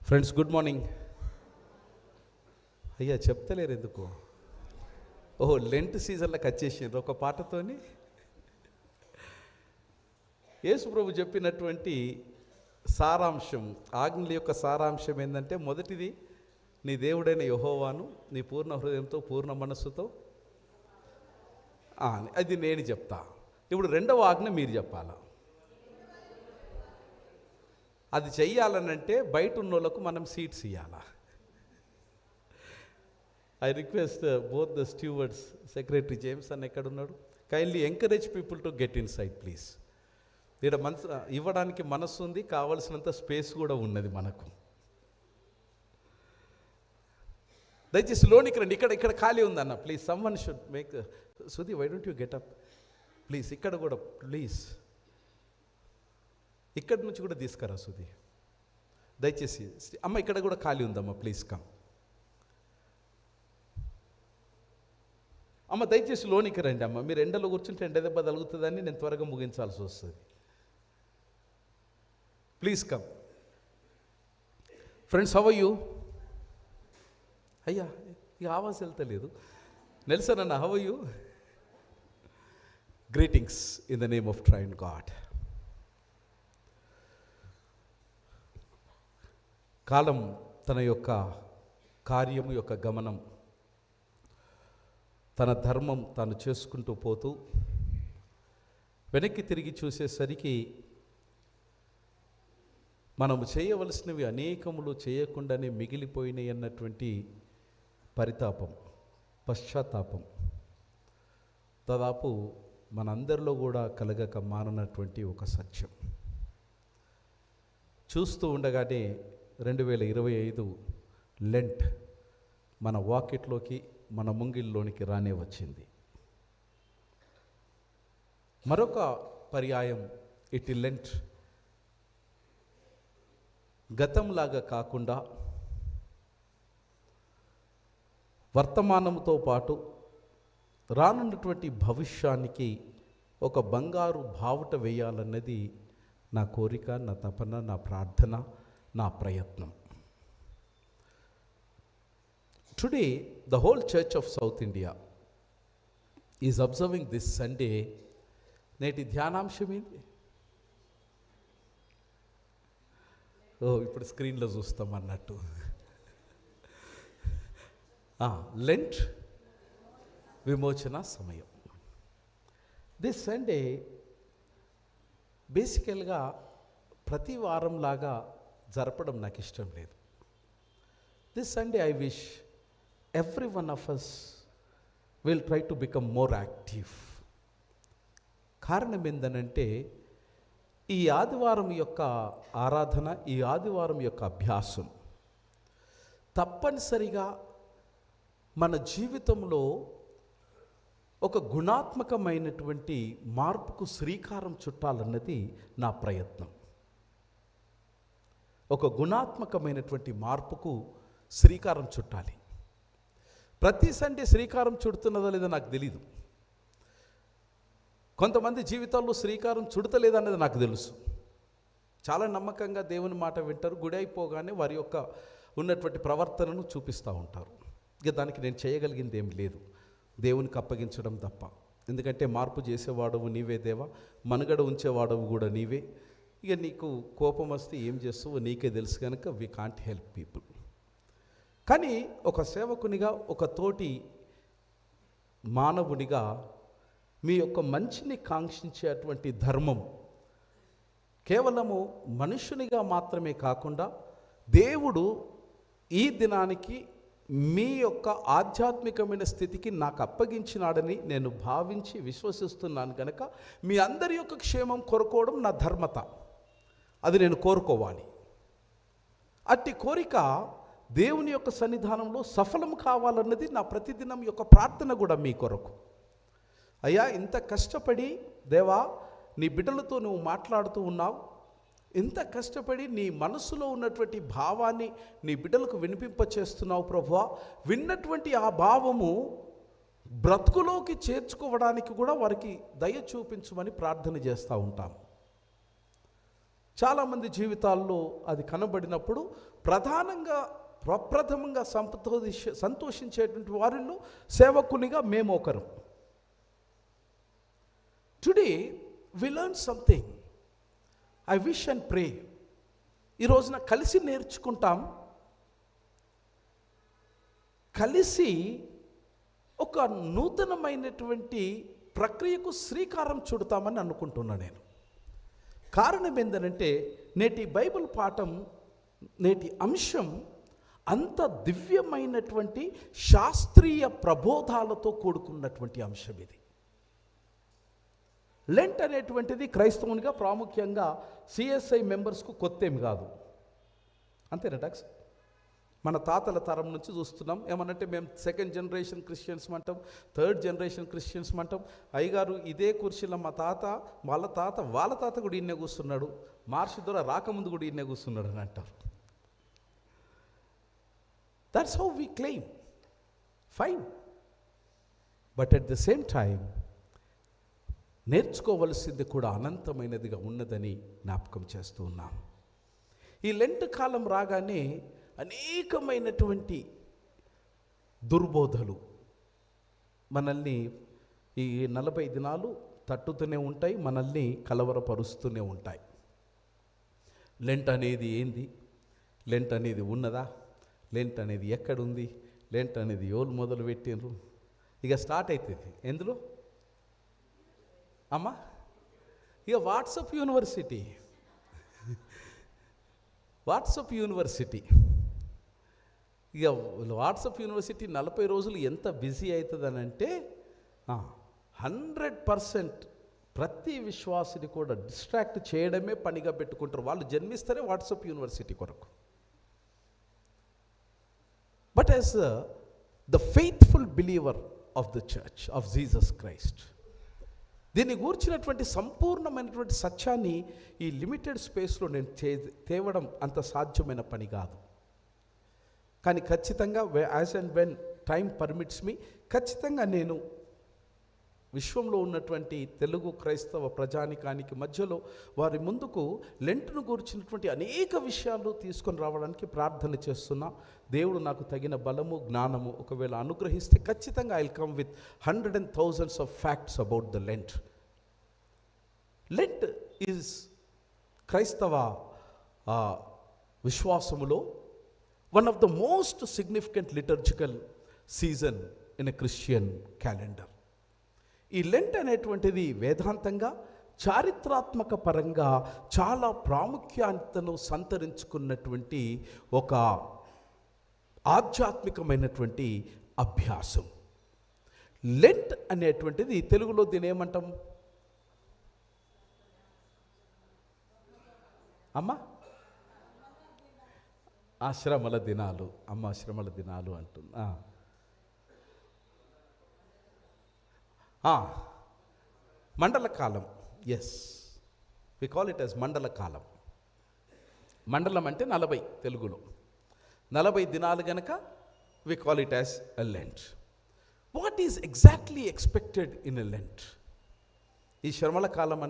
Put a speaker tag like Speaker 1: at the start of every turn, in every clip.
Speaker 1: Friends, good morning. అయ్యా చెప్తలేరు ఎందుకు? ఓహో, లెంట్ సీజన్లోకి వచ్చేసిండ్రు ఒక పాటతోని. యేసు ప్రభు చెప్పినటువంటి సారాంశం, ఆజ్ఞల యొక్క సారాంశం ఏంటంటే, మొదటిది నీ దేవుడైన యెహోవాను నీ పూర్ణ హృదయంతో పూర్ణ మనస్సుతో, అది నేను చెప్తా. ఇప్పుడు రెండవ ఆజ్ఞ మీరు చెప్పాలా. అది చెయ్యాలనంటే బయట ఉన్న వాళ్ళకు మనం సీట్స్ ఇవ్వాలా. I request both the stewards, secretary James అన్న ఎక్కడున్నాడు, kindly encourage people to get in side please. ఇక్కడ మనసు ఇవ్వడానికి మనస్సు ఉంది, కావలసినంత స్పేస్ కూడా ఉన్నది మనకు. దయచేసి లోనికి రండి. ఇక్కడ ఖాళీ ఉందన్న, please someone should make. Sudhi, why don't you get up please. ఇక్కడ కూడా ప్లీజ్, ఇక్కడి నుంచి కూడా తీసుకురా సుధీ, దయచేసి. అమ్మ, ఇక్కడ కూడా ఖాళీ ఉందమ్మా, ప్లీజ్ కమ్. అమ్మ దయచేసి లోనికి రండి అమ్మ. మీరు ఎండలో కూర్చుంటే ఎండ దెబ్బ తగులుతుందని నేను త్వరగా ముగించాల్సి వస్తుంది. Please come. Friends, how are you? అయ్యా, ఈ ఆవాజ్ వెళ్తలేదు. నెల్సన్ అన్న, how are you? Greetings in the name of triune God. కాలం తన యొక్క కార్యము యొక్క గమనం, తన ధర్మం తాను చేసుకుంటూ పోతూ వెనక్కి తిరిగి చూసేసరికి మనము చేయవలసినవి అనేకములు చేయకుండానే మిగిలిపోయినాయి అన్నటువంటి పరితాపం, పశ్చాత్తాపం దాదాపు మనందరిలో కూడా కలగక మాననటువంటి ఒక సత్యం. చూస్తూ ఉండగానే 2025 లెంట్ మన వాకిట్లోకి, మన ముంగిల్లోనికి రానే వచ్చింది. మరొక పర్యాయం ఇటు లెంట్ గతంలాగా కాకుండా వర్తమానంతో పాటు రానున్నటువంటి భవిష్యానికి ఒక బంగారు బావుట వేయాలన్నది నా కోరిక, నా తపన, నా ప్రార్థన, నా ప్రయత్నం. Today the whole church of South India is observing this Sunday. నేటి ధ్యానాంశం ఏంటి? ఇప్పుడు స్క్రీన్లో చూస్తాం అన్నట్టు. లెంట్ విమోచన సమయం. దిస్ సండే బేసికల్గా ప్రతి వారం లాగా జరపడం నాకు ఇష్టం లేదు. This Sunday I wish every one of us will try to become more active. కారణం ఏందనంటే, ఈ ఆదివారం యొక్క ఆరాధన, ఈ ఆదివారం యొక్క అభ్యాసం తప్పనిసరిగా మన జీవితంలో ఒక గుణాత్మకమైనటువంటి మార్పుకు శ్రీకారం చుట్టాలన్నది నా ప్రయత్నం. ఒక గుణాత్మకమైనటువంటి మార్పుకు శ్రీకారం చుట్టాలి. ప్రతి సండే శ్రీకారం చుడుతున్నదో లేదో నాకు తెలీదు. కొంతమంది జీవితాల్లో శ్రీకారం చుడతలేదన్నది నాకు తెలుసు. చాలా నమ్మకంగా దేవుని మాట వింటారు, గుడి అయిపోగానే వారి యొక్క ఉన్నటువంటి ప్రవర్తనను చూపిస్తూ ఉంటారు. ఇక దానికి నేను చేయగలిగింది ఏం లేదు, దేవునికి అప్పగించడం తప్ప. ఎందుకంటే మార్పు చేసేవాడవు నీవే దేవా, మనుగడ ఉంచేవాడవు కూడా నీవే. ఇక నీకు కోపం వస్తే ఏం చేస్తావో నీకే తెలుసు కనుక వీ కాంట్ హెల్ప్ పీపుల్. కానీ ఒక సేవకునిగా, ఒక తోటి మానవునిగా మీ యొక్క మంచిని కాంక్షించేటువంటి ధర్మం కేవలము మనుషునిగా మాత్రమే కాకుండా దేవుడు ఈ దినానికి మీ యొక్క ఆధ్యాత్మికమైన స్థితికి నాకు అప్పగించినాడని నేను భావించి విశ్వసిస్తున్నాను కనుక మీ అందరి యొక్క క్షేమం కోరుకోవడం నా ధర్మత. అది నేను కోరుకోవాలి. అట్టి కోరిక దేవుని యొక్క సన్నిధానంలో సఫలం కావాలన్నది నా ప్రతిదినం యొక్క ప్రార్థన కూడా మీ కొరకు. అయ్యా, ఇంత కష్టపడి దేవా నీ బిడ్డలతో నువ్వు మాట్లాడుతూ ఉన్నావు, ఇంత కష్టపడి నీ మనసులో ఉన్నటువంటి భావాన్ని నీ బిడ్డలకు వినిపింపచేస్తున్నావు ప్రభువా. విన్నటువంటి ఆ భావము బ్రతుకులోకి చేర్చుకోవడానికి కూడా వారికి దయ చూపించమని ప్రార్థన చేస్తూ ఉంటాం. చాలామంది జీవితాల్లో అది కనబడినప్పుడు ప్రప్రథమంగా సంతోషించేటువంటి వారిలో సేవకునిగా మేము ఒకరు. Today we learn something. I wish and pray. ఈ రోజున కలిసి నేర్చుకుంటాం, కలిసి ఒక నూతనమైనటువంటి ప్రక్రియకు శ్రీకారం చుడతామని అనుకుంటున్నాను నేను. కారణం ఏంటంటే నేటి బైబిల్ పాఠం, నేటి అంశం అంత దివ్యమైనటువంటి శాస్త్రీయ ప్రబోధాలతో కూడుకున్నటువంటి అంశం ఇది. లెంట్ అనేటువంటిది క్రైస్తవునిగా ప్రాముఖ్యంగా సిఎస్ఐ మెంబర్స్కు కొత్త ఏమి కాదు. అంతేనా డాక్స్? మన తాతల తరం నుంచి చూస్తున్నాం. ఏమనంటే మేము సెకండ్ జనరేషన్ క్రిస్టియన్స్ అంటాం, థర్డ్ జనరేషన్ క్రిస్టియన్స్ అంటాం. అయ్యగారు ఇదే కుర్చీలో మా తాత వాళ్ళ తాత కూడా ఈయనే కూర్చున్నాడు, మార్షి ద్వారా రాకముందు కూడా ఈయనే కూర్చున్నాడు అని అంటారు. That's how we claim. Fine. But at the same time నేర్చుకోవలసింది కూడా అనంతమైనదిగా ఉన్నదని జ్ఞాపకం చేస్తూ ఉన్నాం. ఈ లెంట్ కాలం రాగానే అనేకమైనటువంటి దుర్బోధలు మనల్ని ఈ 40 దినాలు తట్టుతూనే ఉంటాయి, మనల్ని కలవరపరుస్తూనే ఉంటాయి. లెంట్ అనేది ఏంది? లెంట్ అనేది ఉన్నదా? లెంట్ అనేది ఎక్కడుంది? లెంట్ అనేది ఎవరు మొదలు పెట్టినరు? ఇక స్టార్ట్ అవుతుంది ఎందులో అమ్మా? ఇక వాట్సాప్ యూనివర్సిటీ 40 రోజులు ఎంత బిజీ అవుతుందని అంటే 100% ప్రతి విశ్వాసిని కూడా డిస్ట్రాక్ట్ చేయడమే పనిగా పెట్టుకుంటారు. వాళ్ళు జన్మిస్తేనే వాట్సాప్ యూనివర్సిటీ కొరకు. But as the faithful believer of the church of Jesus Christ, దీన్ని గూర్చినటువంటి సంపూర్ణమైనటువంటి సత్యాన్ని ఈ లిమిటెడ్ స్పేస్లో నేను తేవడం అంత సాధ్యమైన పని కాదు. కానీ ఖచ్చితంగా as and when time permits me, ఖచ్చితంగా నేను విశ్వంలో ఉన్నటువంటి తెలుగు క్రైస్తవ ప్రజానికానికి మధ్యలో వారి ముందుకు లెంట్ను గూర్చినటువంటి అనేక విషయాలు తీసుకొని రావడానికి ప్రార్థన చేస్తున్నా. దేవుడు నాకు తగిన బలము, జ్ఞానము ఒకవేళ అనుగ్రహిస్తే ఖచ్చితంగా I will come with 100 and thousands of facts about the Lent. Lent is క్రైస్తవ విశ్వాసములో one of the most significant liturgical season in a Christian calendar. ఈ లెంట్ అనేటువంటిది వేదాంతంగా, చారిత్రాత్మక పరంగా చాలా ప్రాముఖ్యతను సంతరించుకున్నటువంటి ఒక ఆధ్యాత్మికమైనటువంటి అభ్యాసం. లెంట్ అనేటువంటిది తెలుగులో దీని ఏమంటాం అమ్మ? శ్రమల దినాలు. అమ్మ శ్రమల దినాలు అంటుంది. మండల కాలం. Yes, we call it as మండల కాలం. మండలం అంటే 40 తెలుగులో 40 దినాలు గనక we call it as a Lent. What is exactly expected in a Lent? ఈ శ్రమల కాలం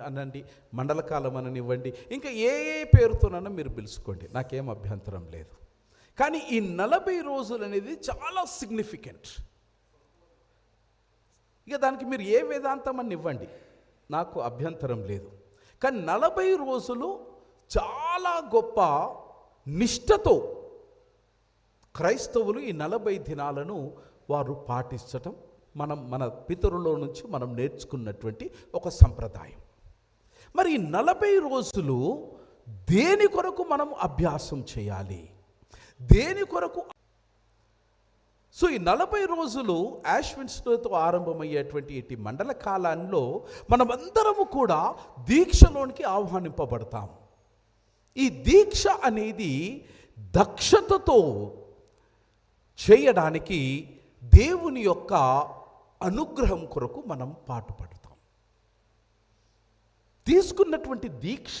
Speaker 1: అనండి, మండల కాలం అననివ్వండి, ఇంకా ఏ పేరుతోనన్నా మీరు పిలుచుకోండి, నాకేం అభ్యంతరం లేదు. కానీ ఈ 40 రోజులు అనేది చాలా సిగ్నిఫికెంట్. ఇక దానికి మీరు ఏ వేదాంతం అని ఇవ్వండి, నాకు అభ్యంతరం లేదు. కానీ 40 రోజులు చాలా గొప్ప నిష్ఠతో క్రైస్తవులు ఈ 40 దినాలను వారు పాటించటం మన పితరుల నుంచి మనం నేర్చుకున్నటువంటి ఒక సంప్రదాయం. మరి ఈ 40 రోజులు దేని కొరకు మనం అభ్యాసం చేయాలి? దేని కొరకు? సో ఈ 40 రోజులు యాష్విన్స్తో ఆరంభమయ్యేటువంటి ఇటు మండల కాలంలో మనమందరము కూడా దీక్షలోనికి ఆహ్వానింపబడతాం. ఈ దీక్ష అనేది దక్షతతో చేయడానికి దేవుని యొక్క అనుగ్రహం కొరకు మనం పాటుపడతాం. తీసుకున్నటువంటి దీక్ష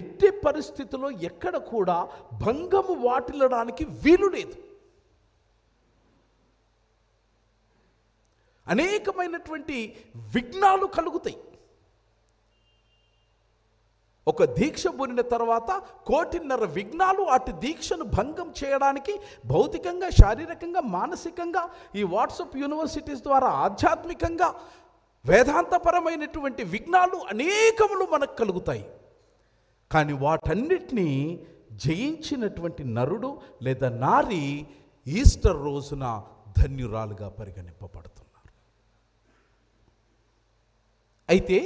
Speaker 1: ఎట్టి పరిస్థితుల్లో ఎక్కడ కూడా భంగము వాటిల్లడానికి వీలు లేదు. అనేకమైనటువంటి విఘ్నాలు కలుగుతాయి. ఒక దీక్ష పూనిన తర్వాత 1.5 కోటి విఘ్నాలు అటు దీక్షను భంగం చేయడానికి భౌతికంగా, శారీరకంగా, మానసికంగా, ఈ వాట్సాప్ యూనివర్సిటీస్ ద్వారా ఆధ్యాత్మికంగా, వేదాంతపరమైనటువంటి విఘ్నాలు అనేకములు మనకు కలుగుతాయి. కానీ వాటన్నిటినీ జయించినటువంటి నరుడు లేదా నారి ఈస్టర్ రోజున ధన్యురాలుగా పరిగణింపబడుతున్నారు. అయితే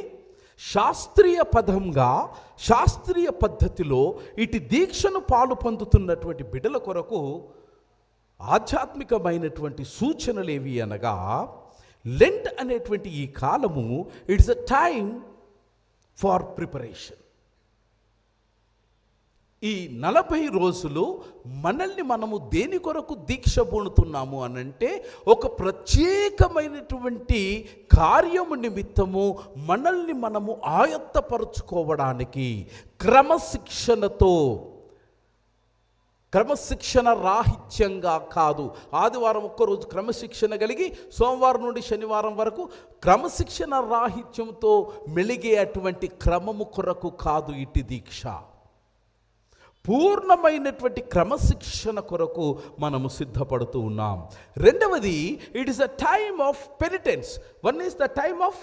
Speaker 1: శాస్త్రీయ పదంగా, శాస్త్రీయ పద్ధతిలో ఇటు దీక్షను పాలు పొందుతున్నటువంటి బిడ్డల కొరకు ఆధ్యాత్మికమైనటువంటి సూచనలు ఏవి అనగా, లెంట్ అనేటువంటి ఈ కాలము it's a time for preparation. ఈ 40 రోజులు మనల్ని మనము దేని కొరకు దీక్ష పూనుతున్నాము అనంటే, ఒక ప్రత్యేకమైనటువంటి కార్యము నిమిత్తము మనల్ని మనము ఆయత్తపరుచుకోవడానికి, క్రమశిక్షణతో, క్రమశిక్షణ రాహిత్యంగా కాదు. ఆదివారం ఒక్కరోజు క్రమశిక్షణ కలిగి సోమవారం నుండి శనివారం వరకు క్రమశిక్షణ రాహిత్యంతో మెలిగే అటువంటి క్రమము కొరకు కాదు ఇటు దీక్ష. పూర్ణమైనటువంటి క్రమశిక్షణ కొరకు మనము సిద్ధపడుతూ ఉన్నాం. రెండవది, it is a time of penitence. One is the time of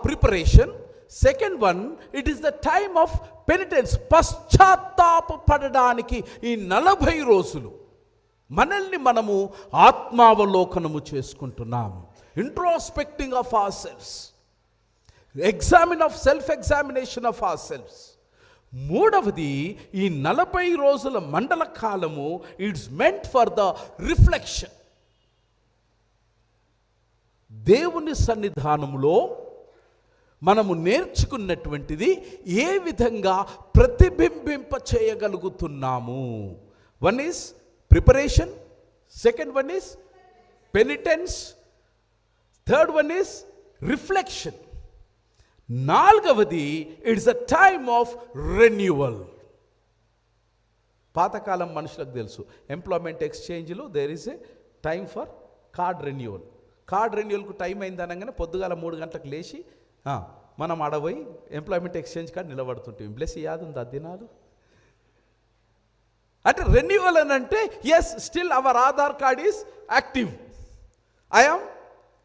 Speaker 1: preparation. Second one, it is the time of penitence. పశ్చాత్తాపపడడానికి ఈ 40 రోజులు మనల్ని మనము ఆత్మావలోకనము చేసుకుంటున్నాం. Introspecting of our selfs, self examination of our selfs. మూడవది, ఈ 40 రోజుల మండల కాలము it's meant for the reflection. దేవుని సన్నిధానములో మనము నేర్చుకున్నటువంటిది ఏ విధంగా ప్రతిబింబింప చేయగలుగుతున్నాము. One is preparation, second one is penitence, third one is reflection. నాలుగవది, it's a time of renewal. పాతకాలం మనుషులకు తెలుసు, ఎంప్లాయ్మెంట్ ఎక్స్చేంజ్లో there is a time for card renewal. Card రెన్యువల్కు టైం అయింది అనగానే పొద్దుగాల 3 గంటలకు లేచి మనం ఆడపోయి ఎంప్లాయ్మెంట్ ఎక్స్చేంజ్ కార్డ్ నిలబడుతుంటాం. బ్లెస్ యాద్ ఉంది ఆ దినాలు. అంటే రెన్యువల్ అని అంటే, yes, still our Aadhaar card is active, I'm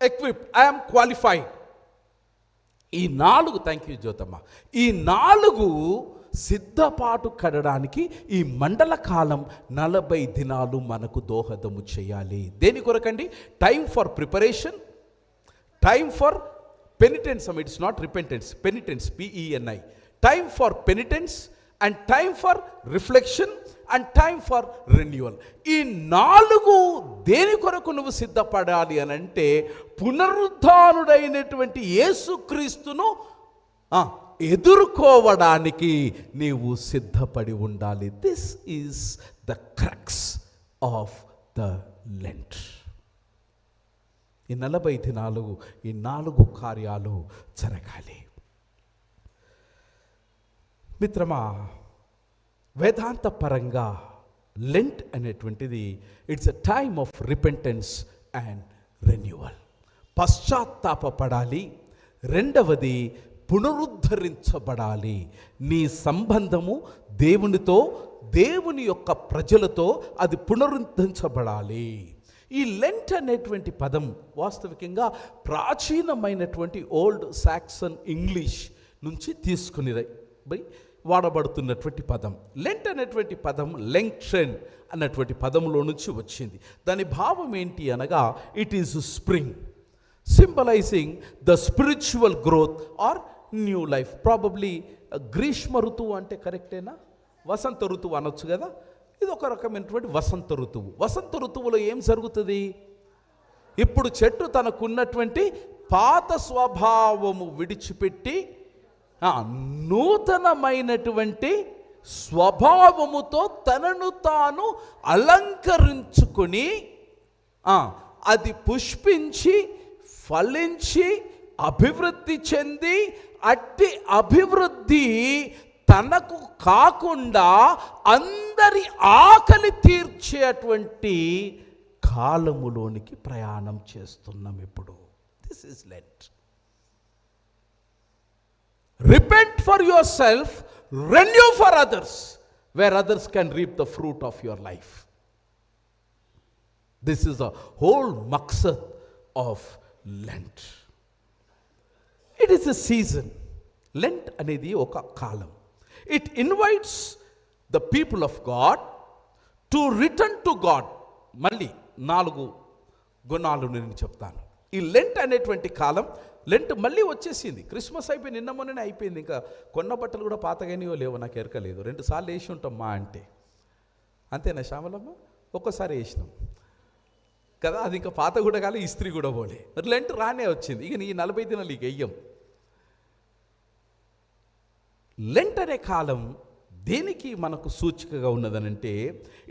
Speaker 1: equipped, I'm qualified. ఈ 4, థ్యాంక్ యూ జ్యోతమ్మ, ఈ 4 సిద్ధపాటు కడడానికి ఈ మండల కాలం 40 దినాలు మనకు దోహదము చేయాలి. దేని కొరకండి? Time for preparation, time for penitence. It's not repentance, penitence, PENI. Time for penitence and time for reflection and time for renewal. ఈ 4 దేని కొరకు నువ్వు సిద్ధపడాలి అని అంటే, పునరుద్ధానుడైనటువంటి యేసుక్రీస్తును ఎదుర్కోవడానికి నీవు సిద్ధపడి ఉండాలి. This is the crux of the Lent. ఈ 40 దినాలు ఈ 4 కార్యాలు జరగాలి. మిత్రమా, వేదాంత పరంగా లెంట్ అనేటువంటిది it's a time of repentance and renewal. పశ్చాత్తాపపడాలి. రెండవది, పునరుద్ధరించబడాలి. నీ సంబంధము దేవునితో, దేవుని యొక్క ప్రజలతో అది పునరుద్ధరించబడాలి. ఈ లెంట్ అనేటువంటి పదం వాస్తవికంగా ప్రాచీనమైనటువంటి ఓల్డ్ సాక్సన్ ఇంగ్లీష్ నుంచి తీసుకుని వాడబడుతున్నటువంటి పదం. లెంట్ అనేటువంటి పదం లెంగ్షన్ అన్నటువంటి పదంలో నుంచి వచ్చింది. దాని భావం ఏంటి అనగా, it is spring, symbolising the spiritual growth or new life. Probably గ్రీష్మ ఋతువు అంటే కరెక్టేనా? వసంత ఋతువు అనొచ్చు కదా. ఇది ఒక రకమైనటువంటి వసంత ఋతువు. వసంత ఋతువులో ఏం జరుగుతుంది? ఇప్పుడు చెట్టు తనకున్నటువంటి పాత స్వభావము విడిచిపెట్టి నూతనమైనటువంటి స్వభావముతో తనను తాను అలంకరించుకొని అది పుష్పించి ఫలించి అభివృద్ధి చెంది, అట్టి అభివృద్ధి తనకు కాకుండా అందరి ఆకలి తీర్చేటువంటి కాలములోనికి ప్రయాణం చేస్తున్నాం ఇప్పుడు. This is Lent. repent for yourself, renew for others, where others can reap the fruit of your life. This is the whole maqsad of Lent. It is a season. Lent అనేది ఒక కాలం. It invites the people of God to return to God. మళ్ళీ 4 గుణాలు నేను చెప్తాను. ఈ Lent అనేటువంటి కాలం, Lent మళ్ళీ వచ్చేసింది. క్రిస్మస్ అయిపోయి నిన్న మొన్ననే అయిపోయింది. ఇంకా కొన్న బట్టలు కూడా పాతగానివో లేవో నాకు ఎరకలేదు. 2 సార్లు వేసి ఉంటాం మా అంటే. అంతేనా శ్యామలమ్మ? ఒక్కసారి వేసినాం కదా, అది ఇంకా పాత కూడా కాలే, ఇస్త్రీ కూడా పోలే. మరి లెంట్ రానే వచ్చింది. ఇక నీ 40 దినాలు ఇక వెయ్యం. లెంట్ అనే కాలం దేనికి మనకు సూచికగా ఉన్నదనంటే,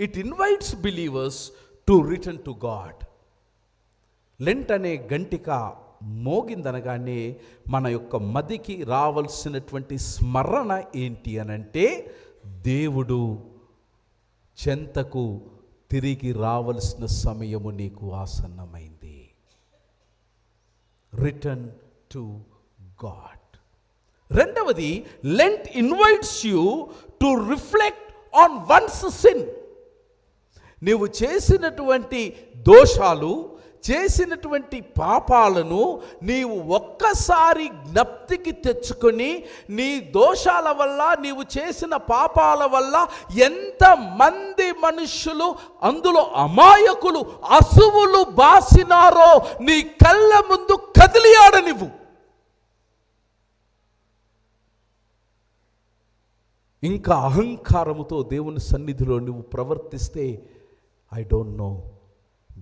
Speaker 1: it invites believers to return to God. Lent అనే గంటిక మోగిందనగానే మన యొక్క మదికి రావాల్సినటువంటి స్మరణ ఏంటి అనంటే, దేవుడు చెంతకు తిరిగి రావలసిన సమయము నీకు ఆసన్నమైంది. Return to God. రెండవది, Lent invites you to reflect on one's sin. నీవు చేసినటువంటి దోషాలు, చేసినటువంటి పాపాలను నీవు ఒక్కసారి జ్ఞప్తికి తెచ్చుకొని, నీ దోషాల వల్ల, నీవు చేసిన పాపాల వల్ల ఎంతమంది మనుషులు, అందులో అమాయకులు, అసువులు బాసినారో నీ కళ్ళ ముందు కదిలియాడనివ్వు. ఇంకా అహంకారముతో దేవుని సన్నిధిలో నువ్వు ప్రవర్తిస్తే, I don't know,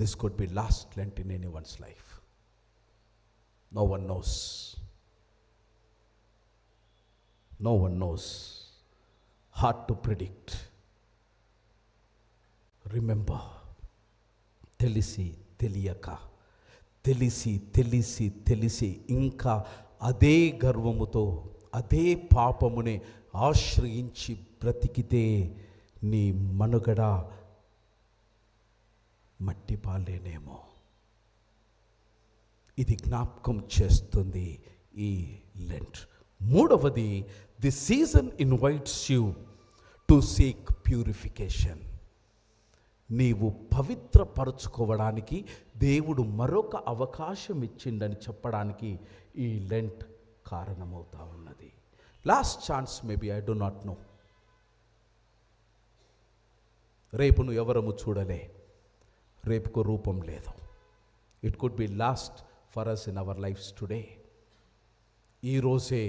Speaker 1: this could be last Lent in anyone's life. No one knows. No one knows. Hard to predict. Remember, తెలిసి తెలియక, తెలిసి ఇంకా అదే గర్వముతో, అదే పాపమునే ఆశ్రయించి బ్రతికితే నీ మనుగడ మట్టి పాలేనేమో. ఇది జ్ఞాపకం చేస్తుంది ఈ లెంట్. మూడవది, the season invites you to seek purification. నీవు పవిత్రపరచుకోవడానికి దేవుడు మరొక అవకాశం ఇచ్చిండని చెప్పడానికి ఈ లెంట్ కారణమవుతా ఉన్నది. Last chance maybe, I do not know. రేపు నువ్వు ఎవరము చూడలే, రేపుకు రూపం లేదు. It could be last for us in our lives today. ఈరోజే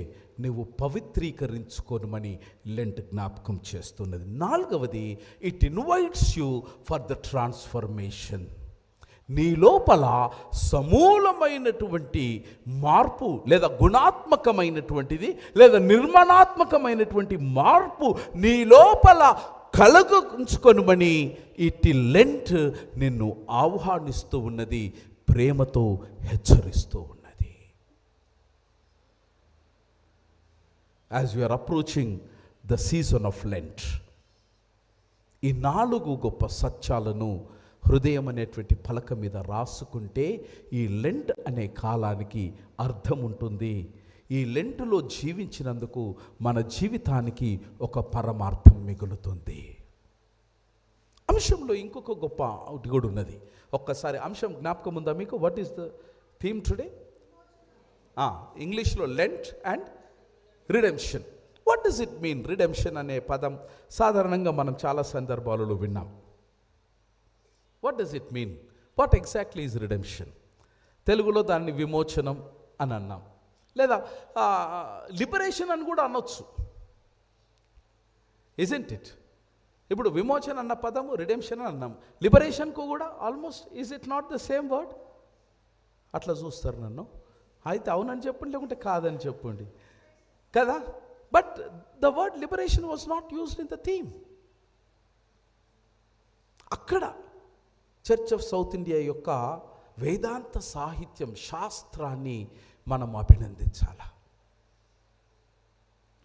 Speaker 1: నువ్వు పవిత్రీకరించుకోనమని లెంట్ జ్ఞాపకం చేస్తున్నది. నాలుగవది, it invites you for the transformation. నీ లోపల సమూలమైనటువంటి మార్పు, లేదా గుణాత్మకమైనటువంటిది, లేదా నిర్మాణాత్మకమైనటువంటి మార్పు నీ లోపల కలుగుంచుకొనుమని ఇట్టి లెంట్ నిన్ను ఆహ్వానిస్తూ ఉన్నది, ప్రేమతో హెచ్చరిస్తూ ఉన్నది. As you are approaching the season of Lent, ఈ 4 గొప్ప సత్యాలను హృదయం అనేటువంటి పలక మీద రాసుకుంటే ఈ లెంట్ అనే కాలానికి అర్థం ఉంటుంది. ఈ లెంటులో జీవించినందుకు మన జీవితానికి ఒక పరమార్థం మిగులుతుంది. అంశంలో ఇంకొక గొప్ప ఒకటి కూడా ఉన్నది. ఒక్కసారి అంశం జ్ఞాపకం ఉందా మీకు? What is the theme today? ఇంగ్లీష్లో Lent and redemption. What does it mean? Redemption అనే పదం సాధారణంగా మనం చాలా సందర్భాలలో విన్నాం. What does it mean? What exactly is redemption? తెలుగులో దాన్ని విమోచనం అని అన్నాం, లేదా లిబరేషన్ అని కూడా అనొచ్చు. Isn't it? ఇప్పుడు విమోచన అన్న పదము, రిడెంప్షన్ అని అన్నాం, లిబరేషన్కు కూడా almost, is it not the same word? అట్లా చూస్తారు నన్ను. అయితే అవునని చెప్పండి, లేకుంటే కాదని చెప్పండి కదా. But the word liberation was not used in the theme. అక్కడ చర్చ్ ఆఫ్ సౌత్ ఇండియా యొక్క వేదాంత సాహిత్యం, శాస్త్రాన్ని మనం అభినందించాల.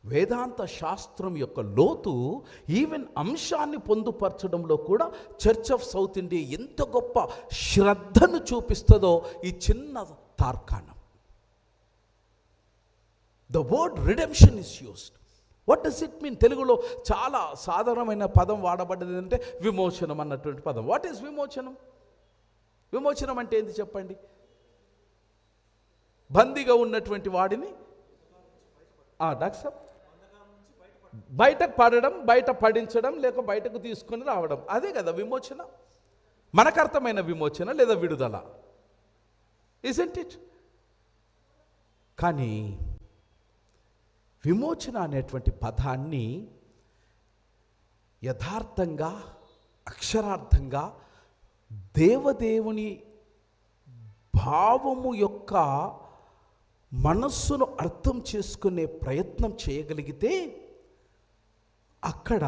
Speaker 1: వేదాంత శాస్త్రం యొక్క లోతు, ఈవెన్ అంశాన్ని పొందుపరచడంలో కూడా చర్చ్ ఆఫ్ సౌత్ ఇండియా ఎంత గొప్ప శ్రద్ధను చూపిస్తుందో ఈ చిన్న తార్కాణం. The word redemption is used. What does it mean? తెలుగులో చాలా సాధారణమైన పదం వాడబడ్డది అంటే విమోచనం అన్నటువంటి పదం. వాట్ ఈస్ విమోచనం? విమోచనం అంటే ఏంటి చెప్పండి? బందీగా ఉన్నటువంటి వాడిని డాక్టర్ సాబ్ బయటకు పడడం, బయట పడించడం, లేక బయటకు తీసుకొని రావడం, అదే కదా విమోచన. మనకు అర్థమైన విమోచన లేదా విడుదల, ఇజంట్ ఇట్? కానీ విమోచన అనేటువంటి పదాన్ని యథార్థంగా, అక్షరార్థంగా దేవదేవుని భావము యొక్క మనస్సును అర్థం చేసుకునే ప్రయత్నం చేయగలిగితే అక్కడ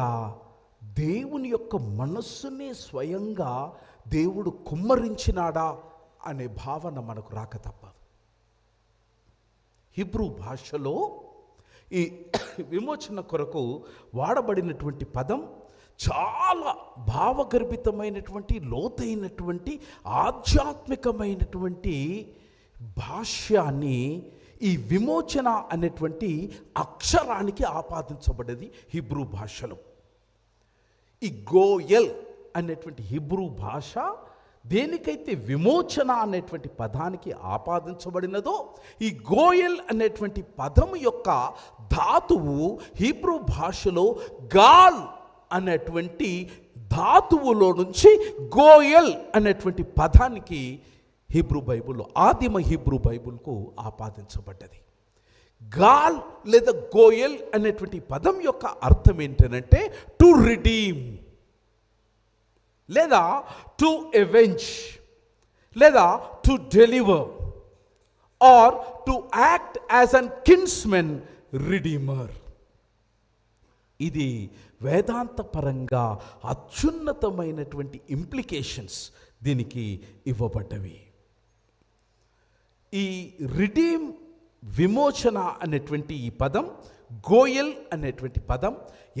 Speaker 1: దేవుని యొక్క మనస్సునే స్వయంగా దేవుడు కుమ్మరించినాడా అనే భావన మనకు రాక తప్పదు. హిబ్రూ భాషలో ఈ విమోచన కొరకు వాడబడినటువంటి పదం చాలా భావగర్భితమైనటువంటి, లోతైనటువంటి, ఆధ్యాత్మికమైనటువంటి భాష్యాన్ని ఈ విమోచన అనేటువంటి అక్షరానికి ఆపాదించబడేది హిబ్రూ భాషలో. ఈ గోయల్ అనేటువంటి హిబ్రూ భాష దేనికైతే విమోచన అనేటువంటి పదానికి ఆపాదించబడినదో, ఈ గోయల్ అనేటువంటి పదము యొక్క ధాతువు హిబ్రూ భాషలో గాల్ అనేటువంటి ధాతువులో నుంచి గోయల్ అనేటువంటి పదానికి హిబ్రూ బైబుల్లో, ఆదిమ హిబ్రూ బైబుల్కు ఆపాదించబడ్డది. గాల్ లేదా గోయల్ అనేటువంటి పదం యొక్క అర్థం ఏంటంటే టు రిడీమ్, లేదా టు అవెంజ్, లేదా to deliver, or to act as an kinsman redeemer. ఇది వేదాంత పరంగా అత్యున్నతమైనటువంటి ఇంప్లికేషన్స్ దీనికి ఇవ్వబడ్డవి. ఈ రిడీమ్, విమోచన అనేటువంటి ఈ పదం, గోయల్ అనేటువంటి పదం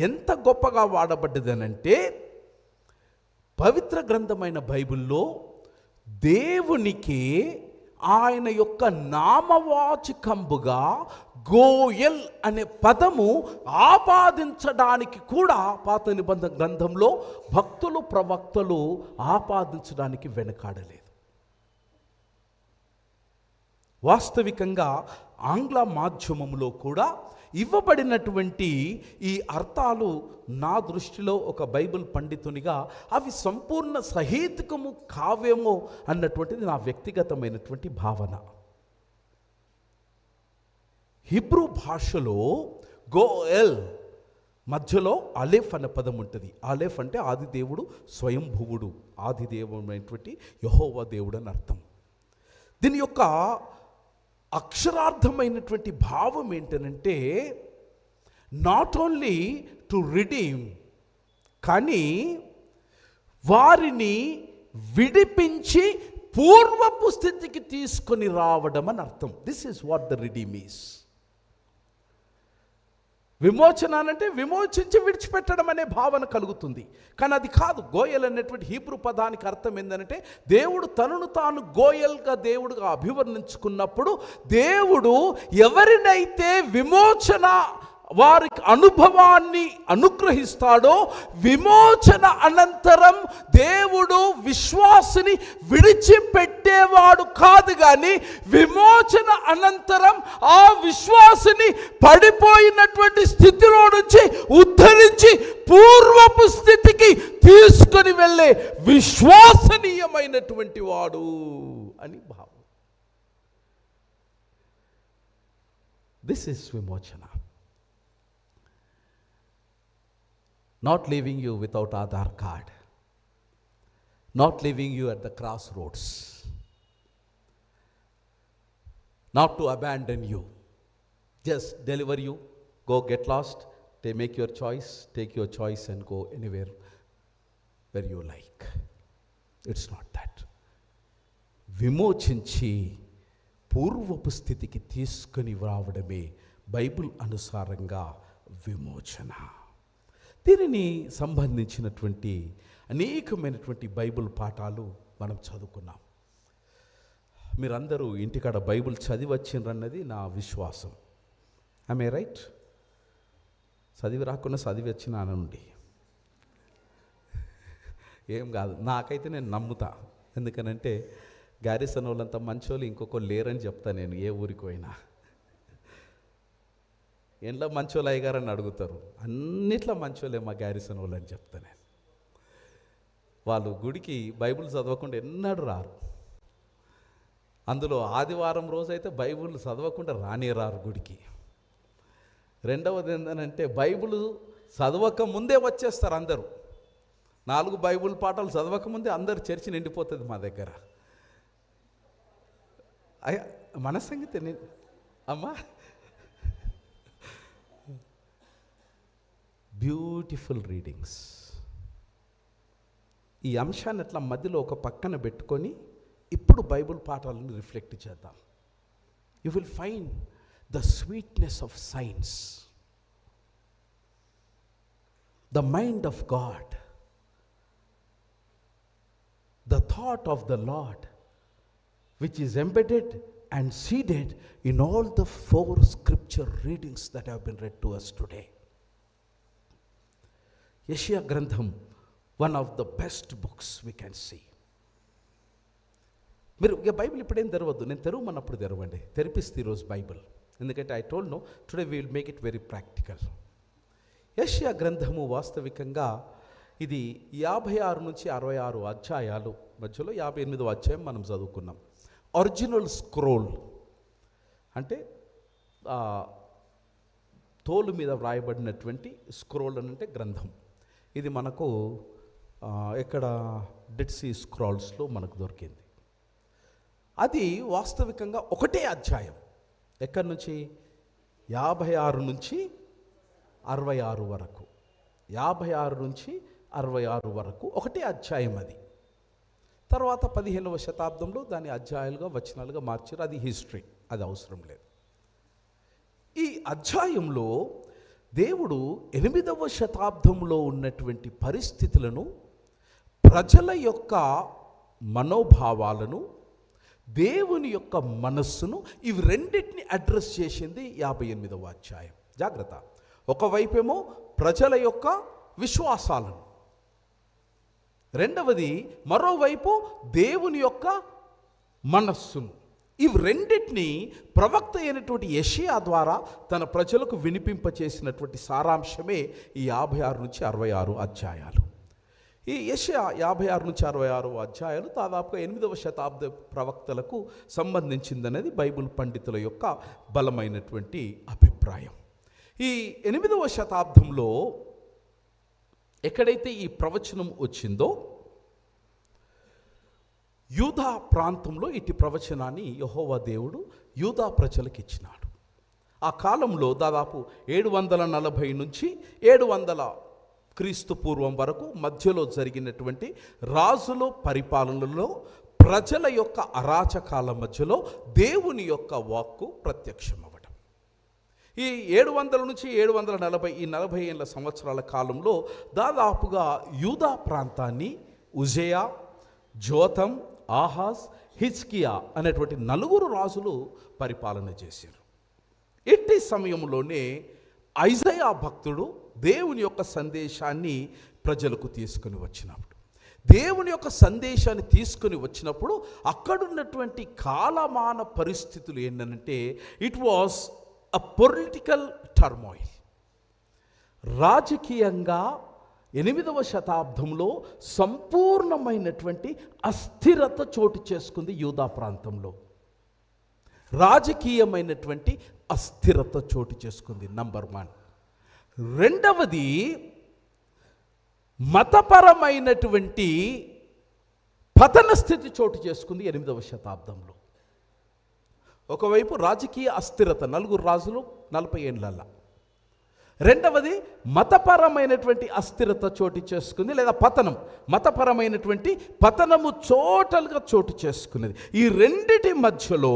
Speaker 1: ఎంత గొప్పగా వాడబడ్డదనంటే, పవిత్ర గ్రంథమైన బైబిల్లో దేవునికి ఆయన యొక్క నామవాచకంబుగా గోయల్ అనే పదము ఆపాదించడానికి కూడా పాత నిబంధన గ్రంథంలో భక్తులు, ప్రవక్తలు ఆపాదించడానికి వెనకాడలేదు. వాస్తవికంగా ఆంగ్ల మాధ్యమంలో కూడా ఇవ్వబడినటువంటి ఈ అర్థాలు నా దృష్టిలో ఒక బైబిల్ పండితునిగా అవి సంపూర్ణ సహేతుకము కావేమో అన్నటువంటిది నా వ్యక్తిగతమైనటువంటి భావన. హిబ్రూ భాషలో గోయల్ మధ్యలో అలెఫ్ అనే పదం ఉంటుంది. అలెఫ్ అంటే ఆదిదేవుడు, స్వయంభువుడు, ఆదిదేవుడైనటువంటి యెహోవా దేవుడు అని అర్థం. దీని యొక్క అక్షరార్థమైనటువంటి భావం ఏంటనంటే నాట్ ఓన్లీ టు రిడీమ్, కానీ వారిని విడిపించి పూర్వపు స్థితికి తీసుకొని రావడం అని అర్థం. This is what the redeem is. విమోచన అంటే విమోచించి విడిచిపెట్టడం అనే భావన కలుగుతుంది, కానీ అది కాదు. గోయల్ అనేటువంటి హీబ్రూ పదానికి అర్థం ఏంటంటే దేవుడు తనను తాను గోయల్గా దేవుడుగా అభివర్ణించుకున్నప్పుడు, దేవుడు ఎవరినైతే విమోచన వారికి అనుభవాన్ని అనుగ్రహిస్తాడో, విమోచన అనంతరం దేవుడు విశ్వాసిని విడిచిపెట్టేవాడు కాదు, కానీ విమోచన అనంతరం ఆ విశ్వాసిని పడిపోయినటువంటి స్థితిలో నుంచి ఉద్ధరించి పూర్వపు స్థితికి తీసుకొని వెళ్ళే విశ్వాసనీయమైనటువంటి వాడు అని భావం. దిస్ ఇస్ విమోచన. Not leaving you without Aadhaar card, not leaving you at the crossroads, not to abandon you, just deliver you, go get lost, they make your choice, take your choice and go anywhere where you like. It's not that. విమోచించి పూర్వపు స్థితికి తీసుకొని రావడమే Bible అనుసారంగా విమోచన. దీనిని సంబంధించినటువంటి అనేకమైనటువంటి Bible పాఠాలు మనం చదువుకున్నాం. మీరందరూ ఇంటికాడ బైబిల్ చదివి వచ్చిండ్రన్నది నా విశ్వాసం. ఆమె రైట్? చదివి రాకుండా చదివి వచ్చిన నుండి ఏం కాదు, నాకైతే నేను నమ్ముతా. ఎందుకనంటే గారిసన్ వాళ్ళంతా మంచోళ్ళు ఇంకొకరు లేరని చెప్తా నేను ఏ ఊరికి పోయినా. ఎండ్లో మంచోళ్ళు అయ్యగారని అడుగుతారు, అన్నిట్లో మంచోళ్ళే మా గారిసన్ వాళ్ళు అని చెప్తా నేను. వాళ్ళు గుడికి బైబిల్ చదవకుండా ఎన్నడూ రారు. అందులో ఆదివారం రోజైతే బైబిల్ చదవకుండా రారు గుడికి. రెండవది ఏంటంటే బైబిల్ చదవక ముందే వచ్చేస్తారు అందరూ. 4 బైబిల్ పాఠాలు చదవక ముందే అందరు చర్చి నిండిపోతుంది మా దగ్గర. అయ్యా మన సంగతి అమ్మా, బ్యూటిఫుల్ రీడింగ్స్. ఈ అంశాన్ని అట్లా మధ్యలో ఒక పక్కన పెట్టుకొని ఇప్పుడు బైబిల్ పాఠాలను రిఫ్లెక్ట్ చేద్దాం. You will find the sweetness of science, the mind of God, the thought of the Lord, which is embedded and seeded in all the 4 scripture readings that have been read to us today. Yeshaya Grantham, one of the best books we can see. మీరు ఇక Bible ఇప్పుడేం తెరవద్దు, నేను తెరవమన్నప్పుడు తెరవండి, తెరిపిస్తే ఈరోజు Bible. ఎందుకంటే I told no today we will make it very practical. యెషయా గ్రంథము వాస్తవికంగా ఇది 56 నుంచి 66 అధ్యాయాలు, మధ్యలో 58వ అధ్యాయం మనం చదువుకున్నాం. ఒరిజినల్ స్క్రోల్ అంటే తోలు మీద వ్రాయబడినటువంటి స్క్రోల్ అని అంటే గ్రంథం. ఇది మనకు ఎక్కడ డెడ్ సీ స్క్రాల్స్లో మనకు దొరికింది. అది వాస్తవికంగా ఒకటే అధ్యాయం. ఎక్కడి నుంచి? 56 నుంచి 66 వరకు. 56 నుంచి 66 వరకు ఒకటే అధ్యాయం అది. తర్వాత 15వ శతాబ్దంలో దాని అధ్యాయాలుగా వచనాలుగా మార్చారు. అది హిస్టరీ, అది అవసరం లేదు. ఈ అధ్యాయంలో దేవుడు 8వ శతాబ్దంలో ఉన్నటువంటి పరిస్థితులను, ప్రజల యొక్క మనోభావాలను, దేవుని యొక్క మనస్సును, ఇవి రెండింటిని అడ్రస్ చేసింది 58వ అధ్యాయం. జాగ్రత్త. ఒకవైపేమో ప్రజల యొక్క విశ్వాసాలను, రెండవది మరోవైపు దేవుని యొక్క మనస్సును. ఇవి రెండింటినీ ప్రవక్త అయినటువంటి యెషయా ద్వారా తన ప్రజలకు వినిపింపచేసినటువంటి సారాంశమే ఈ 56 నుంచి 66 అధ్యాయాలు. ఈ యెషయా 56 నుంచి 66 అధ్యాయాలు దాదాపుగా 8వ శతాబ్ద ప్రవక్తలకు సంబంధించిందనేది బైబిల్ పండితుల యొక్క బలమైనటువంటి అభిప్రాయం. ఈ 8వ శతాబ్దంలో ఎక్కడైతే ఈ ప్రవచనం వచ్చిందో, యూదా ప్రాంతంలో ఇటు ప్రవచనాన్ని యెహోవా దేవుడు యూదా ప్రజలకు ఇచ్చినాడు. ఆ కాలంలో దాదాపు 740 నుంచి 700 క్రీస్తు పూర్వం వరకు మధ్యలో జరిగినటువంటి రాజుల పరిపాలనలో ప్రజల యొక్క అరాచకాల మధ్యలో దేవుని యొక్క వాక్కు ప్రత్యక్షమవ్వడం. ఈ 700 నుంచి 740 ఈ 40 ఏళ్ల సంవత్సరాల కాలంలో దాదాపుగా యూదా ప్రాంతాన్ని ఉజయా, జోతం, ఆహాజ్, హిజ్కియా అనేటువంటి 4 రాజులు పరిపాలన చేశారు. ఇట్టి సమయంలోనే ఐజయా భక్తుడు దేవుని యొక్క సందేశాన్ని ప్రజలకు తీసుకుని వచ్చినప్పుడు, దేవుని యొక్క సందేశాన్ని తీసుకుని వచ్చినప్పుడు అక్కడున్నటువంటి కాలమాన పరిస్థితులు ఏంటంటే, it was a political turmoil. రాజకీయంగా 8వ శతాబ్దంలో సంపూర్ణమైనటువంటి అస్థిరత చోటు చేసుకుంది యూదా ప్రాంతంలో. రాజకీయమైనటువంటి అస్థిరత చోటు చేసుకుంది, నంబర్ 1. రెండవది మతపరమైనటువంటి పతన స్థితి చోటు చేసుకుంది 8వ శతాబ్దంలో. ఒకవైపు రాజకీయ అస్థిరత, 4 రాజులు 40 ఏళ్ళ. రెండవది మతపరమైనటువంటి అస్థిరత చోటు చేసుకుంది, లేదా పతనం, మతపరమైనటువంటి పతనము చోటలుగా చోటు చేసుకున్నది. ఈ రెండిటి మధ్యలో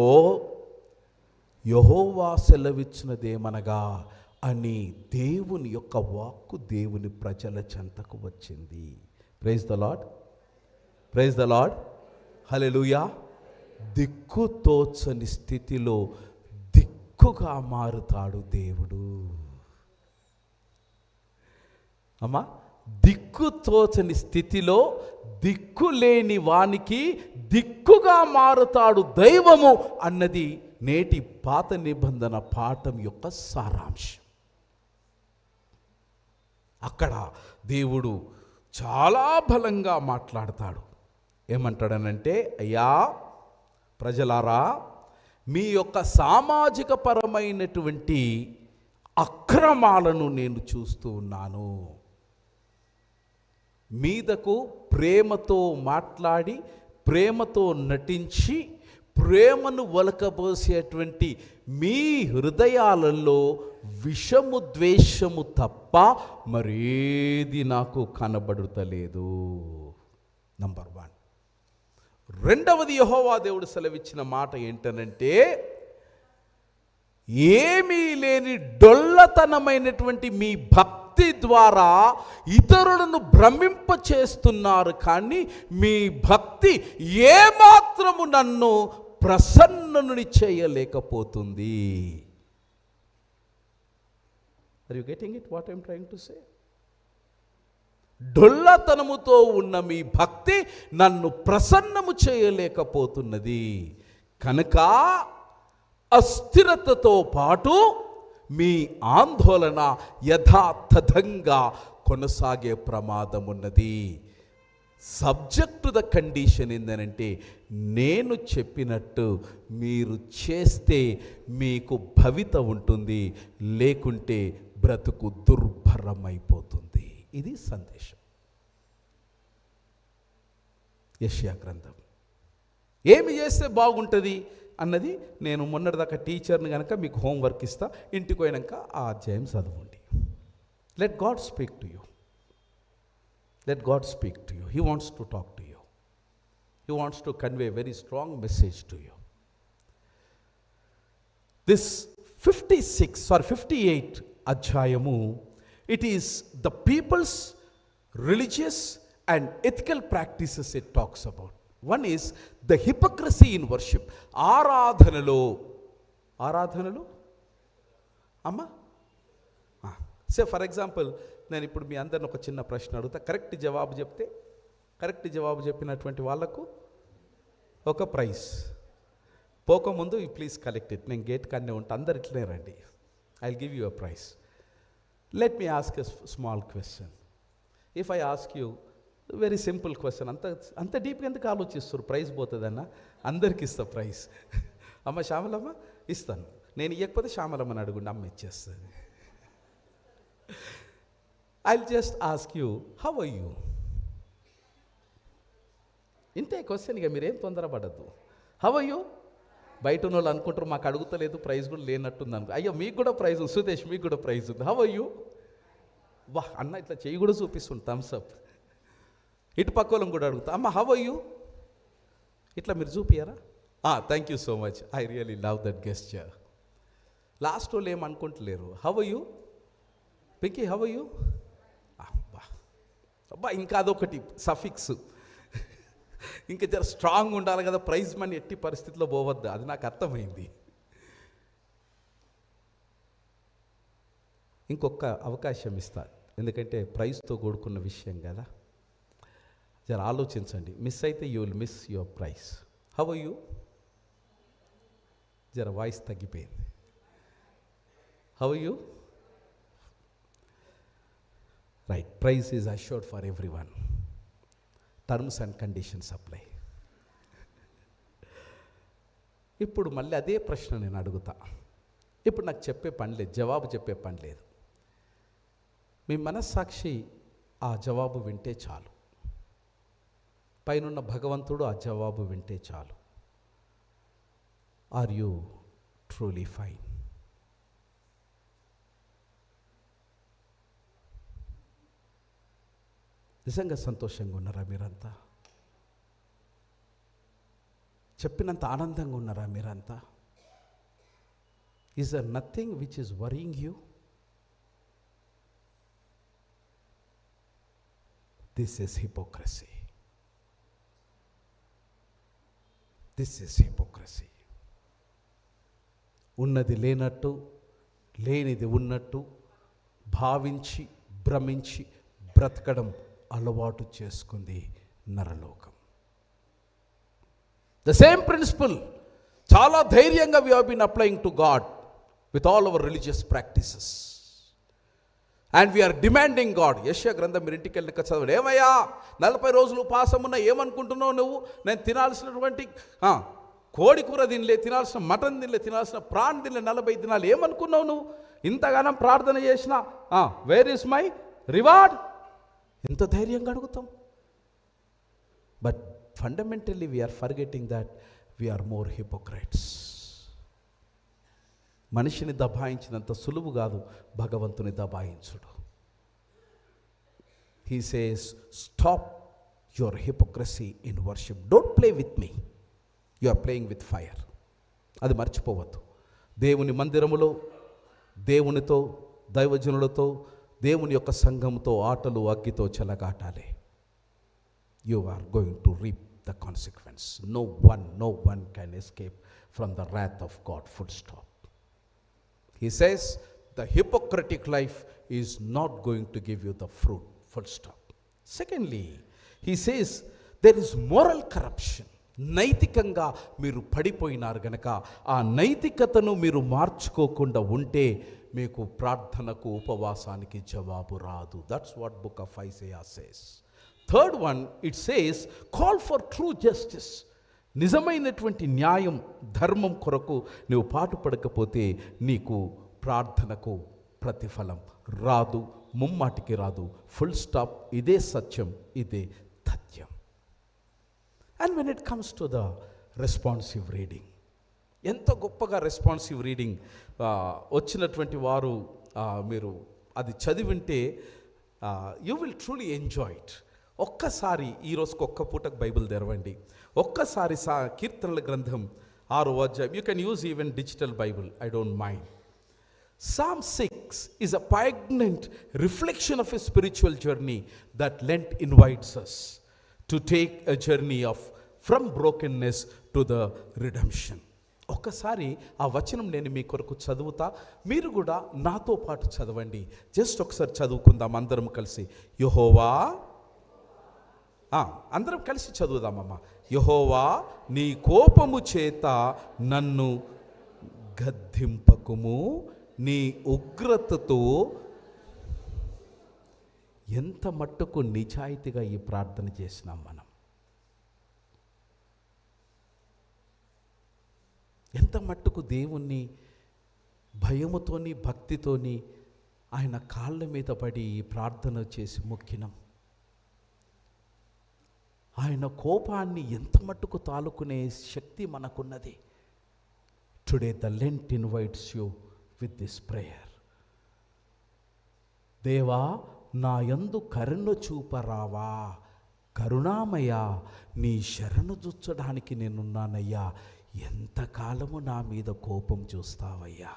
Speaker 1: యెహోవా సెలవిచ్చినదేమనగా అని దేవుని యొక్క వాక్కు దేవుని ప్రజల చెంతకు వచ్చింది. Praise the Lord, praise the Lord, hallelujah. దిక్కుతోచని స్థితిలో దిక్కుగా మారుతాడు దేవుడు. అమ్మా, దిక్కు తోచని స్థితిలో దిక్కు లేని వానికి దిక్కుగా మారుతాడు దైవము అన్నది నేటి పాత నిబంధన పాఠం యొక్క సారాంశం. అక్కడ దేవుడు చాలా బలంగా మాట్లాడతాడు. ఏమంటాడనంటే, అయ్యా ప్రజలారా, మీ యొక్క సామాజిక పరమైనటువంటి అక్రమాలను నేను చూస్తూ ఉన్నాను. మీదకు ప్రేమతో మాట్లాడి, ప్రేమతో నటించి, ప్రేమను ఒలకబోసేటువంటి మీ హృదయాలలో విషము ద్వేషము తప్ప మరేది నాకు కనబడుతలేదు. నంబర్ 1. రెండవది, యెహోవా దేవుడు సెలవిచ్చిన మాట ఏంటనంటే, ఏమీ లేని డొల్లతనమైనటువంటి మీ భక్తి ద్వారా ఇతరులను భ్రమింప చేస్తున్నారు, కానీ మీ భక్తి ఏమాత్రము నన్ను ప్రసన్నుని చేయలేకపోతుంది. Are you getting it what I'm trying to say? డొల్లతనముతో ఉన్న మీ భక్తి నన్ను ప్రసన్నము చేయలేకపోతున్నది. కనుక అస్థిరతతో పాటు మీ ఆందోళన యథాతథంగా కొనసాగే ప్రమాదం ఉన్నది. సబ్జెక్ట్ టు ద కండిషన్ ఏంటంటే, నేను చెప్పినట్టు మీరు చేస్తే మీకు భవిత ఉంటుంది, లేకుంటే బ్రతుకు దుర్భరమైపోతుంది. ఇది సందేశం. యెషయా గ్రంథం. ఏమి చేస్తే బాగుంటుంది అన్నది నేను మొన్నటిదాకా టీచర్ని కనుక మీకు హోంవర్క్ ఇస్తా, ఇంటికి పోయినాక ఆ అధ్యాయం చదవండి. Let God speak to you. Let God speak to you. He wants to talk to you. He wants to convey very strong message to you. This 58 అధ్యాయము, it is the people's religious and ethical practices it talks about. One is the hypocrisy in worship. ఆరాధనలో అమ్మా, say for example, నేను ఇప్పుడు మీ అందరిని ఒక చిన్న ప్రశ్న అడుగుతా. కరెక్ట్ జవాబు చెప్తే, కరెక్ట్ జవాబు చెప్పినటువంటి వాళ్ళకు ఒక ప్రైజ్. పోకముందు ప్లీజ్ కలెక్ట్ ఇట్. నేను గేట్ కన్నే ఉంటా, అందరు ఇట్లనే రండి. I will give you a prize. Let me ask a small question. If I ask you very simple question, అంత డీప్గా ఎందుకు ఆలోచిస్తారు? ప్రైజ్ పోతుందన్న, అందరికి ఇస్తా ప్రైజ్. అమ్మ శ్యామలమ్మ ఇస్తాను, నేను ఇవ్వకపోతే శ్యామలమ్మని అడుగుండి, అమ్మ ఇచ్చేస్తుంది. I'll just ask you, how are you? ఇంతే క్వశ్చన్, ఇక మీరేం తొందరపడద్దు. How are you? బయట ఉన్న వాళ్ళు అనుకుంటారు మాకు అడుగుతలేదు, ప్రైజ్ కూడా లేనట్టుంది అనుకో. అయ్యో మీకు కూడా ప్రైజ్ ఉంది, సుదేష్ మీకు కూడా ప్రైజ్ ఉంది. How are you? వా అన్న ఇట్లా చెయ్యి కూడా చూపిస్తుంది, థమ్స్అప్. ఇటు పక్క వాళ్ళని కూడా అడుగుతా, అమ్మ హౌ ఆర్ యూ? ఇట్లా మీరు చూపియారా? Thank you so much, I really love that gesture. Last వాళ్ళు ఏమనుకుంటలేరు. How are you Pinky? How are you? అబ్బా ఇంకా అదొకటి సఫిక్స్, ఇంకా జర స్ట్రాంగ్ ఉండాలి కదా, ప్రైజ్ మనీ ఎట్టి పరిస్థితిలో పోవద్దు. అది నాకు అర్థమైంది. ఇంకొక అవకాశం ఇస్తా, ఎందుకంటే ప్రైజ్తో కూడుకున్న విషయం కదా. జర ఆలోచించండి, మిస్ అయితే you will miss your prize. How are you? జర వాయిస్ తగ్గిపోయింది. How are you? Right, prize is assured for everyone. Terms and conditions apply. ఇప్పుడు మళ్ళీ అదే ప్రశ్న నేను అడుగుతా. ఇప్పుడు నాకు చెప్పే పని లేదు, జవాబు చెప్పే పని లేదు. మీ మనస్సాక్షి ఆ జవాబు వింటే చాలు, పైనున్న భగవంతుడు ఆ జవాబు వింటే చాలు. Are you truly fine? నిజంగా సంతోషంగా ఉన్నారా మీరంతా? చెప్పినంత ఆనందంగా ఉన్నారా మీరంతా? Is there nothing which is worrying you? This is hypocrisy. This is hypocrisy. ఉన్నది లేనట్టు, లేనిది ఉన్నట్టు భావించి భ్రమించి బ్రతకడం అలవాటు చేసుకుంది నరలోకం. ద సేమ్ ప్రిన్సిపల్ చాలా ధైర్యంగా we have been applying to God with all our religious practices and we are demanding God. యెషయా గ్రంథం మీరు ఇంటికి వెళ్ళి చదవండి. ఏమయ్యా 40 రోజులు ఉపవాసం ఉన్నా ఏమనుకుంటున్నావు నువ్వు? నేను తినాల్సినటువంటి కోడి కూర తినలే, తినాల్సిన మటన్ తినలే, తినాల్సిన ప్రాణ్ తినలే, 40 దినాలు ఏమనుకున్నావు నువ్వు? ఇంతగానం ప్రార్థన చేసినా వేర్ ఇస్ మై రివార్డ్? ఎంత ధైర్యంగా అడుగుతాం. But fundamentally we are forgetting that we are more hypocrites. మనిషిని దబాయించినంత సులువు కాదు భగవంతుని దబాయించుడు. He says stop your hypocrisy in worship, don't play with me, you are playing with fire. అది మర్చిపోవద్దు. దేవుని మందిరములో దేవునితో దైవజనులతో దేవుని యొక్క సంఘంతో ఆటలు అగ్గితో చెలగాటాలే. You are going to reap the consequence. No one can escape from the wrath of God. Full stop. He says the hypocritic life is not going to give you the fruit. Full stop. Secondly, he says there is moral corruption. నైతికంగా మీరు పడిపోయినారు గనక ఆ నైతికతను మీరు మార్చుకోకుండా ఉంటే మీకు ప్రార్థనకు ఉపవాసానికి జవాబు రాదు. That's what book of Isaiah says. Third one, it says call for true justice. నిజమైనటువంటి న్యాయం ధర్మం కొరకు నువ్వు పాటుపడకపోతే నీకు ప్రార్థనకు ప్రతిఫలం రాదు, ముమ్మాటికి రాదు. Full stop. ఇదే సత్యం, ఇదే తథ్యం. And when it comes to the responsive reading, ఎంత గొప్పగా రెస్పాన్సివ్ రీడింగ్ వచ్చినటువంటి వారు మీరు అది చదివింటే you will truly enjoy it. ఒక్కసారి ఈరోజుకి ఒక్క పూటకు బైబిల్ తెరవండి. ఒక్కసారి కీర్తనల గ్రంథం 6వ అధ్యాయం. You can use even digital Bible, I don't mind. Psalm 6 is a poignant reflection of a spiritual journey that Lent invites us to take a journey from brokenness to the redemption. ఒక్కసారి ఆ వచనం నేను మీ కొరకు చదువుతా, మీరు కూడా నాతో పాటు చదవండి. జస్ట్ ఒకసారి చదువుకుందాం అందరం కలిసి. యెహోవా, అందరం కలిసి చదువుదామమ్మా. యెహోవా, నీ కోపము చేత నన్ను గద్దింపకుము, నీ ఉగ్రతతో. ఎంత మట్టుకు నిజాయితీగా ఈ ప్రార్థన చేసినాం మనం? ఎంత మట్టుకు దేవుణ్ణి భయముతోని భక్తితోని ఆయన కాళ్ళ మీద పడి ఈ ప్రార్థన చేసి మొక్కినాం? ఆయన కోపాన్ని ఎంత మట్టుకు తాలుకునే శక్తి మనకున్నది? Today the Lent invites you with this prayer. దేవా, నా యందు కరుణ చూపరావా, కరుణామయ, నీ శరణు జుచ్చడానికి నేనున్నానయ్యా. ఎంతకాలము నా మీద కోపం చూస్తావయ్యా?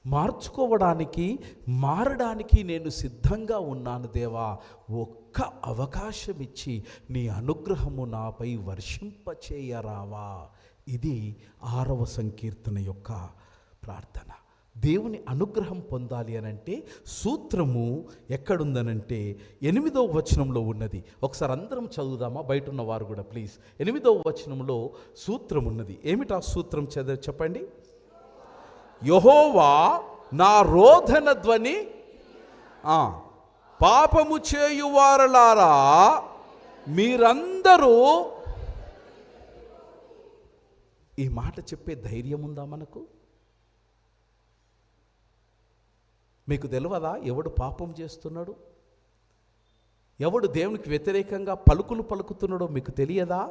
Speaker 1: మార్చుకోవడానికి మారడానికి నేను సిద్ధంగా ఉన్నాను దేవా. ఒక్క అవకాశం ఇచ్చి నీ అనుగ్రహము నాపై వర్షింపచేయరావా? ఇది 6వ సంకీర్తన యొక్క ప్రార్థన. దేవుని అనుగ్రహం పొందాలి అనంటే సూత్రము ఎక్కడుందనంటే 8వ వచనంలో ఉన్నది. ఒకసారి అందరం చదువుదామా? బయట ఉన్న వారు కూడా ప్లీజ్. 8వ వచనంలో సూత్రం ఉన్నది. ఏమిటా సూత్రం చెప్పండి. యెహోవా నా రోదన ధ్వని, పాపము చేయువారలారా మీరందరూ. ఈ మాట చెప్పే ధైర్యం ఉందా మనకు? మీకు తెలియదా ఎవడు పాపం చేస్తున్నాడు, ఎవడు దేవునికి వ్యతిరేకంగా పలుకులు పలుకుతున్నాడో మీకు తెలియదా?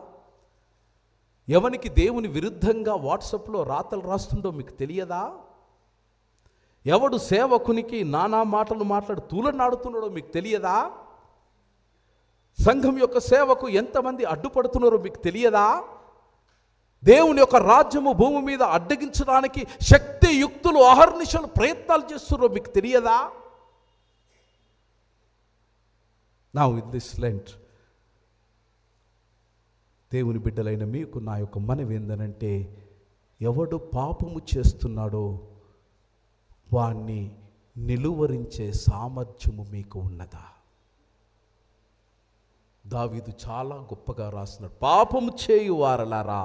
Speaker 1: ఎవనికి దేవుని విరుద్ధంగా వాట్సాప్లో రాతలు రాస్తుండో మీకు తెలియదా? ఎవడు సేవకునికి నానా మాటలు మాట్లాడి తూలనాడుతున్నాడో మీకు తెలియదా? సంఘం యొక్క సేవకు ఎంతమంది అడ్డుపడుతున్నారో మీకు తెలియదా? దేవుని యొక్క రాజ్యము భూమి మీద అడ్డగించడానికి శక్తి యుక్తులు అహర్నిశలు ప్రయత్నాలు చేస్తున్నారో మీకు తెలియదా? నౌ ఇన్ దిస్ లెంట్ దేవుని బిడ్డలైన మీకు నా యొక్క మనవి ఏందనంటే, ఎవడు పాపము చేస్తున్నాడో వాణ్ణి నిలువరించే సామర్థ్యము మీకు ఉన్నదా? దావీదు చాలా గొప్పగా రాస్తున్నాడు. పాపము చేయు వారలారా,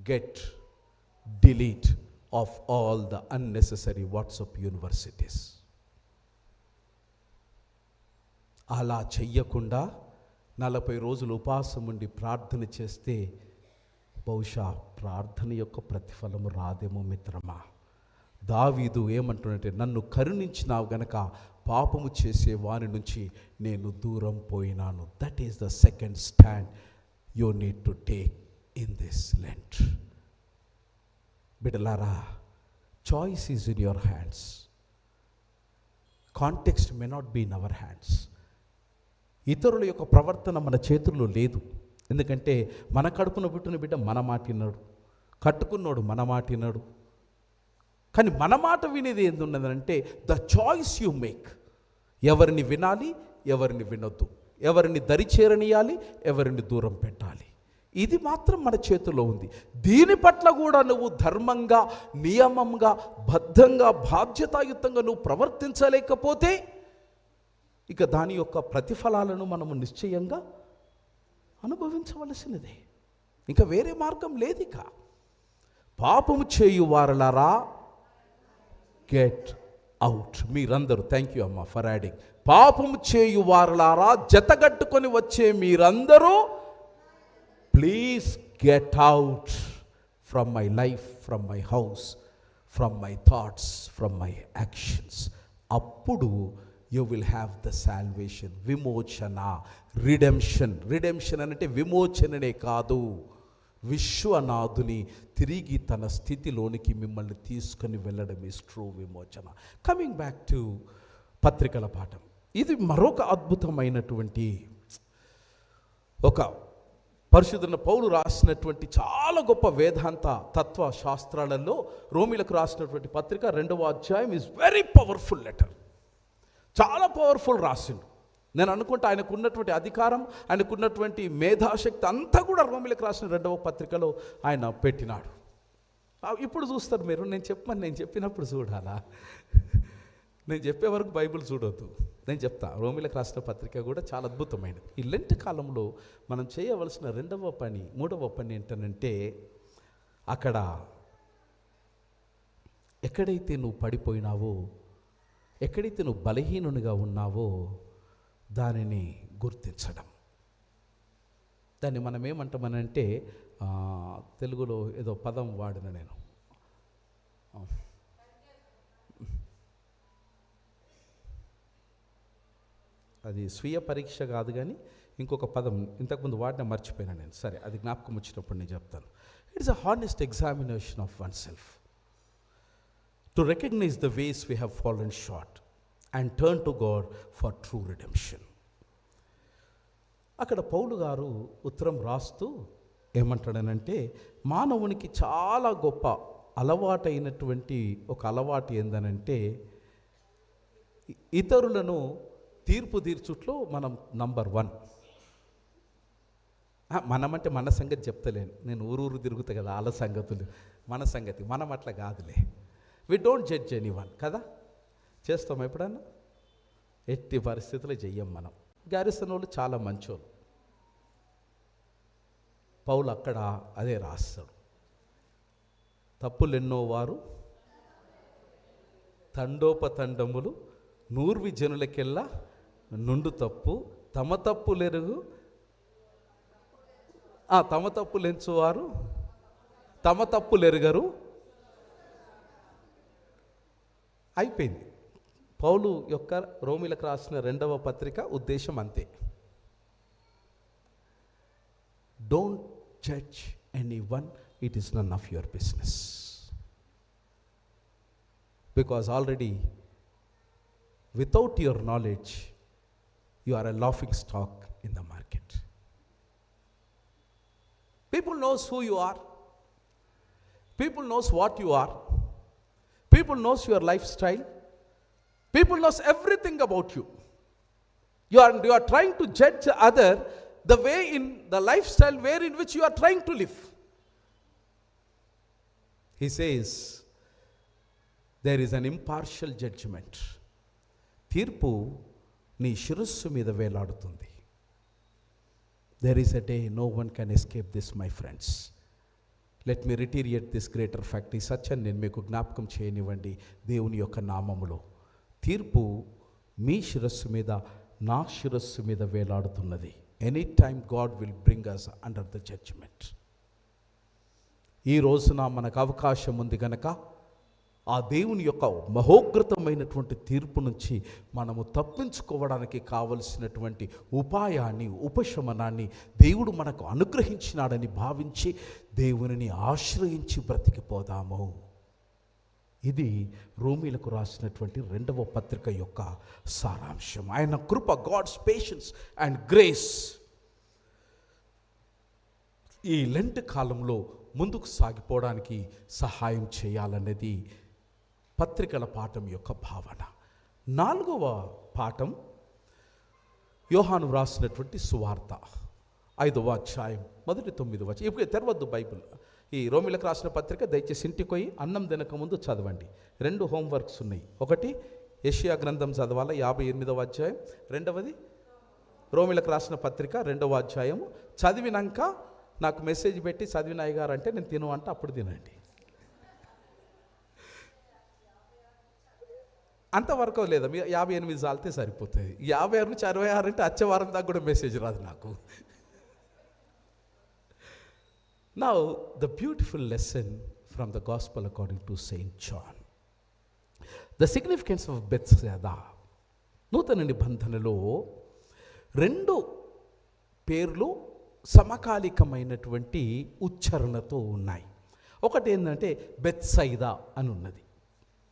Speaker 1: get delete of all the unnecessary WhatsApp universities. అలా చెయ్యకుండా 40 రోజులు ఉపవాసం ఉండి ప్రార్థన చేస్తే బహుశా ప్రార్థన యొక్క ప్రతిఫలము రాదేమో మిత్రమా. దావీదు ఏమంటున్నట్టే, నన్ను కరుణించినావు గనక పాపము చేసే వారి నుంచి నేను దూరం పోయినాను. That is the second stand you need to take in this Lent. బిడ్డలారా, choice is in your hands. Context may not be in our hands. ఇతరుల యొక్క ప్రవర్తన మన చేతుల్లో లేదు. ఎందుకంటే మన కడుపున పుట్టిన బిడ్డ మన మాట విన్నాడు, కట్టుకున్నాడు మన మాట విన్నాడు. కానీ మన మాట వినేది ఏందున్నదంటే ద చాయిస్ యూ మేక్. ఎవరిని వినాలి, ఎవరిని వినొద్దు, ఎవరిని దరిచేరనియాలి, ఎవరిని దూరం పెట్టాలి, ఇది మాత్రం మన చేతిలో ఉంది. దీని పట్ల కూడా నువ్వు ధర్మంగా, నియమంగా, బద్ధంగా, బాధ్యతాయుతంగా నువ్వు ప్రవర్తించలేకపోతే ఇక దాని యొక్క ప్రతిఫలాలను మనము నిశ్చయంగా అనుభవించవలసినదే. ఇంకా వేరే మార్గం లేదు. ఇక పాపము చేయు వారలారా గెట్ అవుట్. మీరందరూ, థ్యాంక్ యూ అమ్మా ఫర్ యాడింగ్. పాపము చేయు వారలారా, జతగట్టుకొని వచ్చే మీరందరూ please get out from my life, from my house, from my thoughts, from my actions. అప్పుడు you will have the salvation, విమోచన, రిడెంప్షన్. రిడెంప్షన్ అంటే విమోచననే కాదు, విశ్వనాథుని తిరిగి తన స్థితిలోనికి మిమ్మల్ని తీసుకొని వెళ్ళడం ఈజ్ ట్రూ విమోచన. కమింగ్ బ్యాక్ టు పత్రికల పాఠం, ఇది మరొక అద్భుతమైనటువంటి ఒక పరిశుద్ధున్న పౌలు రాసినటువంటి చాలా గొప్ప వేదాంత తత్వ శాస్త్రాలలో రోమిలకు రాసినటువంటి పత్రిక 2వ అధ్యాయం ఈజ్ వెరీ పవర్ఫుల్ లెటర్. చాలా పవర్ఫుల్ రాసిండు. నేను అనుకుంటా ఆయనకు ఉన్నటువంటి అధికారం, ఆయనకున్నటువంటి మేధాశక్తి అంతా కూడా రోమిలకు రాసిన 2వ పత్రికలో ఆయన పెట్టినాడు. ఇప్పుడు చూస్తారు మీరు, నేను చెప్పినప్పుడు చూడాలా, నేను చెప్పే వరకు బైబిల్ చూడొద్దు. నేను చెప్తా, రోమిలకు రాసిన పత్రిక కూడా చాలా అద్భుతమైనది. ఈ లెంట్ కాలంలో మనం చేయవలసిన 2వ పని, 3వ పని ఏంటనంటే, అక్కడ ఎక్కడైతే నువ్వు పడిపోయినావో, ఎక్కడైతే నువ్వు బలహీనునిగా ఉన్నావో దానిని గుర్తించడం. దాన్ని మనం ఏమంటామనంటే, తెలుగులో ఏదో పదం వాడిన నేను, అది స్వీయ పరీక్ష కాదు కానీ ఇంకొక పదం ఇంతకుముందు వాడిన మర్చిపోయినా నేను. సరే, అది జ్ఞాపకం వచ్చినప్పుడు నేను చెప్తాను. It's a honest examination of oneself to recognise the ways we have fallen short and turn to God for true redemption. అక్కడ పౌలు గారు ఉత్తరం రాస్తూ ఏమంటాడనంటే, మానవునికి చాలా గొప్ప అలవాటైనటువంటి ఒక అలవాటు ఏందనంటే, ఇతరులను తీర్పు తీర్చుట్లో మనం నంబర్ 1. మనమంటే మన సంగతి చెప్తలేను, నేను ఊరూరు తిరుగుతా కదా, వాళ్ళ సంగతులు మన సంగతి. మనం అట్లా కాదులే, వి డోంట్ జడ్జ్ ఎనీవన్ కదా. చేస్తాం ఎప్పుడన్నా? ఎట్టి పరిస్థితుల్లో చెయ్యం మనం. గారిసన్ వాళ్ళు చాలా మంచోళ్ళు. పౌలు అక్కడ అదే రాస్తాడు. తప్పులెన్నో వారు తండోపతండములు నూర్వి జనులకెల్లా నుండు తప్పు తమ తప్పులెరుగు, తమ తప్పులెంచువారు తమ తప్పులెరుగరు. అయిపోయింది. పౌలు యొక్క రోమిలకు రాసిన 2వ పత్రిక ఉద్దేశం అంతే. Don't judge anyone, it is none of your business. Because already without your knowledge you are a laughing stock in the market. People knows who you are, people knows what you are, people knows your lifestyle, people knows everything about you. You are trying to judge other the way in the lifestyle where in which you are trying to live. He says, there is an impartial judgment. తీర్పు నీ శిరస్సు మీద వేలాడుతుంది. There is a day no one can escape this, my friends. Let me reiterate this greater fact. ఈ సత్యాన్ని నేను మీకు జ్ఞాపకం చేయనివ్వండి దేవుని యొక్క నామములో. తీర్పు మీ శిరస్సు మీద, నా శిరస్సు మీద వేలాడుతున్నది. Any time God will bring us under the judgment. ఈ రోజున మనకు అవకాశం ఉంది కనుక ఆ దేవుని యొక్క మహోగ్రతమైనటువంటి తీర్పు నుంచి మనము తప్పించుకోవడానికి కావలసినటువంటి ఉపాయాన్ని, ఉపశమనాన్ని దేవుడు మనకు అనుగ్రహించినాడని భావించి దేవునిని ఆశ్రయించి బ్రతికిపోదాము. ఇది రోమీలకు రాసినటువంటి 2వ పత్రిక యొక్క సారాంశం. ఆయన కృప, గాడ్స్ పేషెన్స్ అండ్ గ్రేస్ ఈ లెంట్ కాలంలో ముందుకు సాగిపోవడానికి సహాయం చేయాలనేది పత్రికల పాఠం యొక్క భావన. 4వ పాఠం యోహాను వ్రాసినటువంటి సువార్త 5వ అధ్యాయం మొదటి 9 వచనం. ఇప్పుడు తెరవద్దు బైబిల్. ఈ రోమిలకు రాసిన పత్రిక దయచేసి ఇంటికి పోయి అన్నం తినక ముందు చదవండి. 2 హోంవర్క్స్ ఉన్నాయి. ఒకటి యెషయా గ్రంథం చదవాల 58వ అధ్యాయం. రెండవది రోమిలకు రాసిన పత్రిక 2వ అధ్యాయం. చదివినాక నాకు మెసేజ్ పెట్టి చదివిన అయ్యగారు అంటే నేను తిను అంటే అప్పుడు తినండి. అంతవరకు లేదా, మీరు 58 చాలితే సరిపోతుంది. 56 నుంచి 66 అంటే వచ్చే వారం దాకా కూడా మెసేజ్ రాదు నాకు. Now the beautiful lesson from the gospel according to Saint John. The significance of Bethsaida. నూతన నిబంధనలో 2 పేర్లు సమకాలికమైనటువంటి ఉచ్చారణతో ఉన్నాయి. ఒకటి ఏంటంటే బెత్సైదా అని ఉన్నది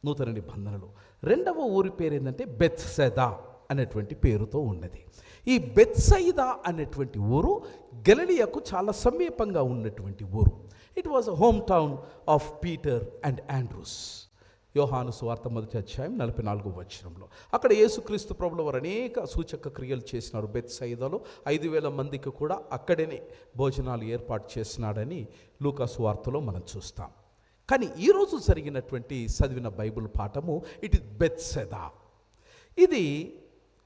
Speaker 1: నూతన నిబంధనలో. 2వ ఊరి పేరు ఏంటంటే బెత్సెదా అనేటువంటి పేరుతో ఉన్నది. ఈ బెత్సైదా అనేటువంటి ఊరు గలిలయకు చాలా సమీపంగా ఉన్నటువంటి ఊరు. It was a home town of Peter and Andrews. యోహాను సువార్త 1వ అధ్యాయం 44వ వచనంలో అక్కడ యేసుక్రీస్తు ప్రభుల వారు అనేక సూచక క్రియలు చేసినారు. బెత్సైదాలో 5,000 మందికి కూడా అక్కడనే భోజనాలు ఏర్పాటు చేసినాడని లూకా సువార్తలో మనం చూస్తాం. కానీ ఈరోజు జరిగినటువంటి చదివిన బైబిల్ పాఠము ఇట్ ఇస్ బెత్సెదా. ఇది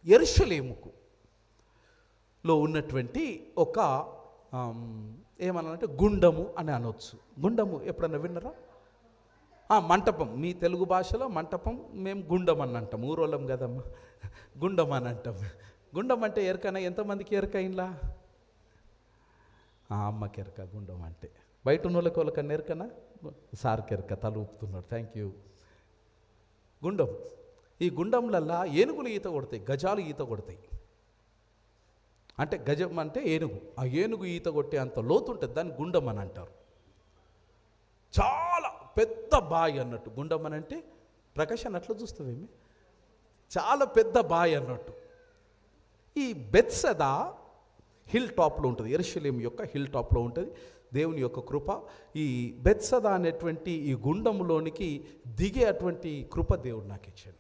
Speaker 1: యెరూషలేముకు లో ఉన్నటువంటి ఒక ఏమన్నానంటే గుండము అని అనొచ్చు. గుండము ఎప్పుడన్నా విన్నారా? మంటపం. మీ తెలుగు భాషలో మంటపం, మేము గుండం అని అంటాం. ఊరోళ్ళం కదమ్మా, గుండం అని అంటాం. గుండం అంటే ఎరకనా? ఎంతమందికి ఎరక ఇంలా? అమ్మకి ఎరక గుండం అంటే. బయట ఉన్న వాళ్ళకన్నా ఎరకనా? సార్కి ఎరక, తల ఊపుతున్నాడు. Thank you. గుండం. ఈ గుండంలల్లా ఏనుగులు ఈత కొడతాయి, గజాలు ఈత కొడతాయి. అంటే గజం అంటే ఏనుగు. ఆ ఏనుగు ఈత కొట్టే అంత లోతు ఉంటుంది, దాన్ని గుండం అని అంటారు. చాలా పెద్ద బావి అన్నట్టు గుండం అని అంటే. ప్రకాష్ అన్నట్లు చూస్తావేమి, చాలా పెద్ద బావి అన్నట్టు. ఈ బెత్సెదా హిల్ టాప్లో ఉంటుంది, యెరూషలేము యొక్క హిల్ టాప్లో ఉంటుంది. దేవుని యొక్క కృప ఈ బెత్సెదా అనేటువంటి ఈ గుండంలోనికి దిగే అటువంటి కృప దేవుడు నాకు ఇచ్చాడు.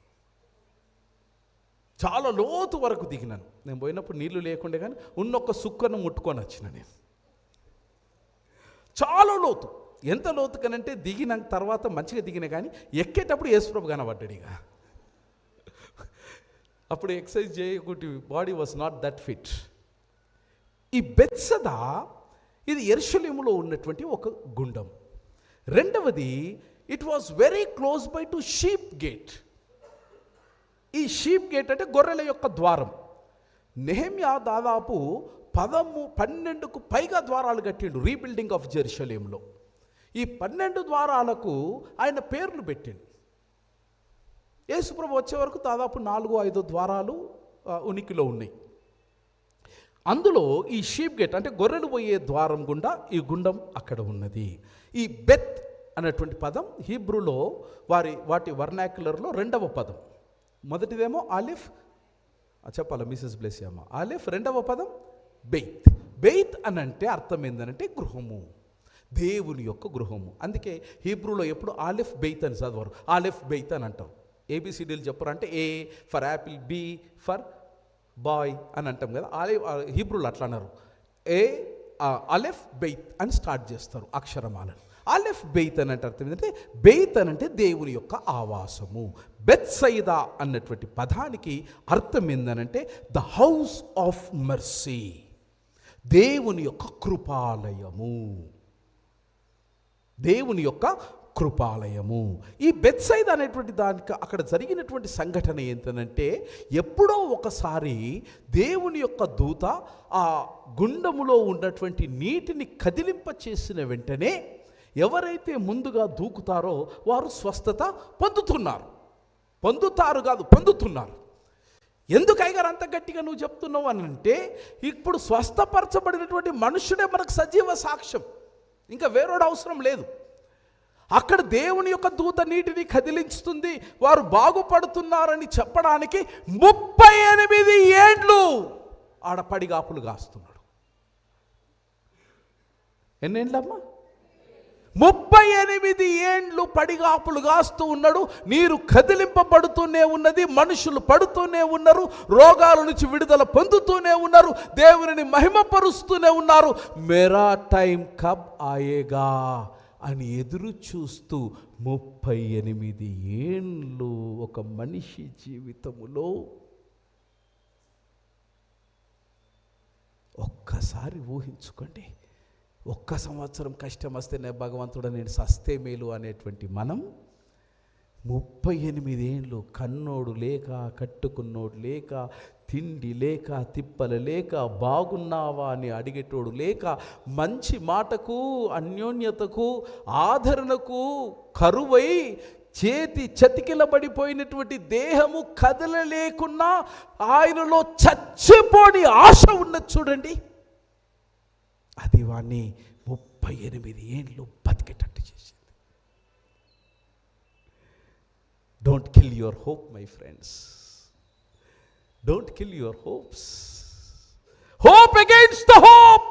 Speaker 1: చాలా లోతు వరకు దిగినాను. నేను పోయినప్పుడు నీళ్లు లేకుండే కానీ ఉన్నొక్క సుక్కను ముట్టుకొని వచ్చిన నేను. చాలా లోతు. ఎంత లోతు కనంటే దిగిన తర్వాత మంచిగా దిగిన కానీ ఎక్కేటప్పుడు యేసుప్రభు కనబడ్డాడు. ఇక అప్పుడు ఎక్సర్సైజ్ చేయకుంటే body was not that fit. ఈ బెత్సెదా ఇది యెరూషలేములో ఉన్నటువంటి ఒక గుండం. రెండవది, it was very close by to sheep gate. ఈ షీప్ గేట్ అంటే గొర్రెల యొక్క ద్వారం. నెహెమ్యా దాదాపు 12కు పైగా ద్వారాలు కట్టిండు రీబిల్డింగ్ ఆఫ్ జెరూషలేంలో. ఈ 12 ద్వారాలకు ఆయన పేర్లు పెట్టిండు. యేసుప్రభు వచ్చే వరకు దాదాపు 4-5 ద్వారాలు ఉనికిలో ఉన్నాయి. అందులో ఈ షీప్ గేట్ అంటే గొర్రెలు పోయే ద్వారం గుండా ఈ గుండం అక్కడ ఉన్నది. ఈ బెత్ అనేటువంటి పదం హీబ్రూలో వాటి వర్నాక్యులర్లో 2వ పదం. మొదటిదేమో ఆలిఫ్, చెప్పాలా మిసెస్ బ్లెస్యమ్మ, ఆలిఫ్. 2వ పదం బెయిత్. బెయిత్ అని అంటే అర్థం ఏంటంటే గృహము, దేవుని యొక్క గృహము. అందుకే హీబ్రూలో ఎప్పుడు ఆలిఫ్ బెయిత్ అని చదవరు, ఆలిఫ్ బెయిత్ అని అంటారు. ఏబిసిడీలు చెప్పరు. అంటే A for apple, B for boy అని అంటాం కదా, హీబ్రూలో అట్లా అన్నారు. అలెఫ్ బెయిత్ అని స్టార్ట్ చేస్తారు అక్షరమాలను. అలెఫ్ బెయిత్ అని అంటే అర్థం ఏంటంటే, బెయిత్ అని అంటే దేవుని యొక్క ఆవాసము. బెత్సైదా అన్నటువంటి పదానికి అర్థం ఏందనంటే ద హౌస్ ఆఫ్ మర్సీ, దేవుని యొక్క కృపాలయము, దేవుని యొక్క కృపాలయము. ఈ బెత్సైదా అనేటువంటి దానికి అక్కడ జరిగినటువంటి సంఘటన ఏంటనంటే, ఎప్పుడో ఒకసారి దేవుని యొక్క దూత ఆ గుండములో ఉన్నటువంటి నీటిని కదిలింప చేసిన వెంటనే ఎవరైతే ముందుగా దూకుతారో వారు స్వస్థత పొందుతున్నారు. ఎందుకు అయ్యగారు అంత గట్టిగా నువ్వు చెప్తున్నావు అని అంటే, ఇప్పుడు స్వస్థపరచబడినటువంటి మనుషుడే మనకు సజీవ సాక్ష్యం, ఇంకా వేరేడు అవసరం లేదు. అక్కడ దేవుని యొక్క దూత నీటిని కదిలించుతుంది, వారు బాగుపడుతున్నారని చెప్పడానికి 38 ఏండ్లు ఆడ పడిగాపులు కాస్తున్నాడు. ఎన్నేండ్లమ్మా? 38 ఏండ్లు పడిగాపులు కాస్తూ ఉన్నాడు. నీరు కదిలింపబడుతూనే ఉన్నది, మనుషులు పడుతూనే ఉన్నారు, రోగాల నుంచి విడుదల పొందుతూనే ఉన్నారు, దేవునిని మహిమపరుస్తూనే ఉన్నారు. మేరా టైం కబ్ ఆయేగా అని ఎదురు చూస్తూ 38 ఏండ్లు ఒక మనిషి జీవితములో. ఒక్కసారి ఊహించుకోండి, ఒక్క సంవత్సరం కష్టం వస్తేనే భగవంతుడు నేను సస్తే మేలు అనేటువంటి మనం 38 ఏండ్లు కన్నోడు లేక, కట్టుకున్నోడు లేక, తిండి లేక, తిప్పలు లేక, బాగున్నావా అని అడిగేటోడు లేక, మంచి మాటకు, అన్యోన్యతకు, ఆదరణకు కరువై చేతి చతికిలబడిపోయినటువంటి దేహము కదలలేకున్నా ఆయనలో చచ్చిపోని ఆశ ఉన్నది చూడండి. అది వాణ్ణి 38 ఏండ్లు బతికేటట్టు చేసింది. Don't kill your hope my friends, don't kill your hopes. Hope against the hope,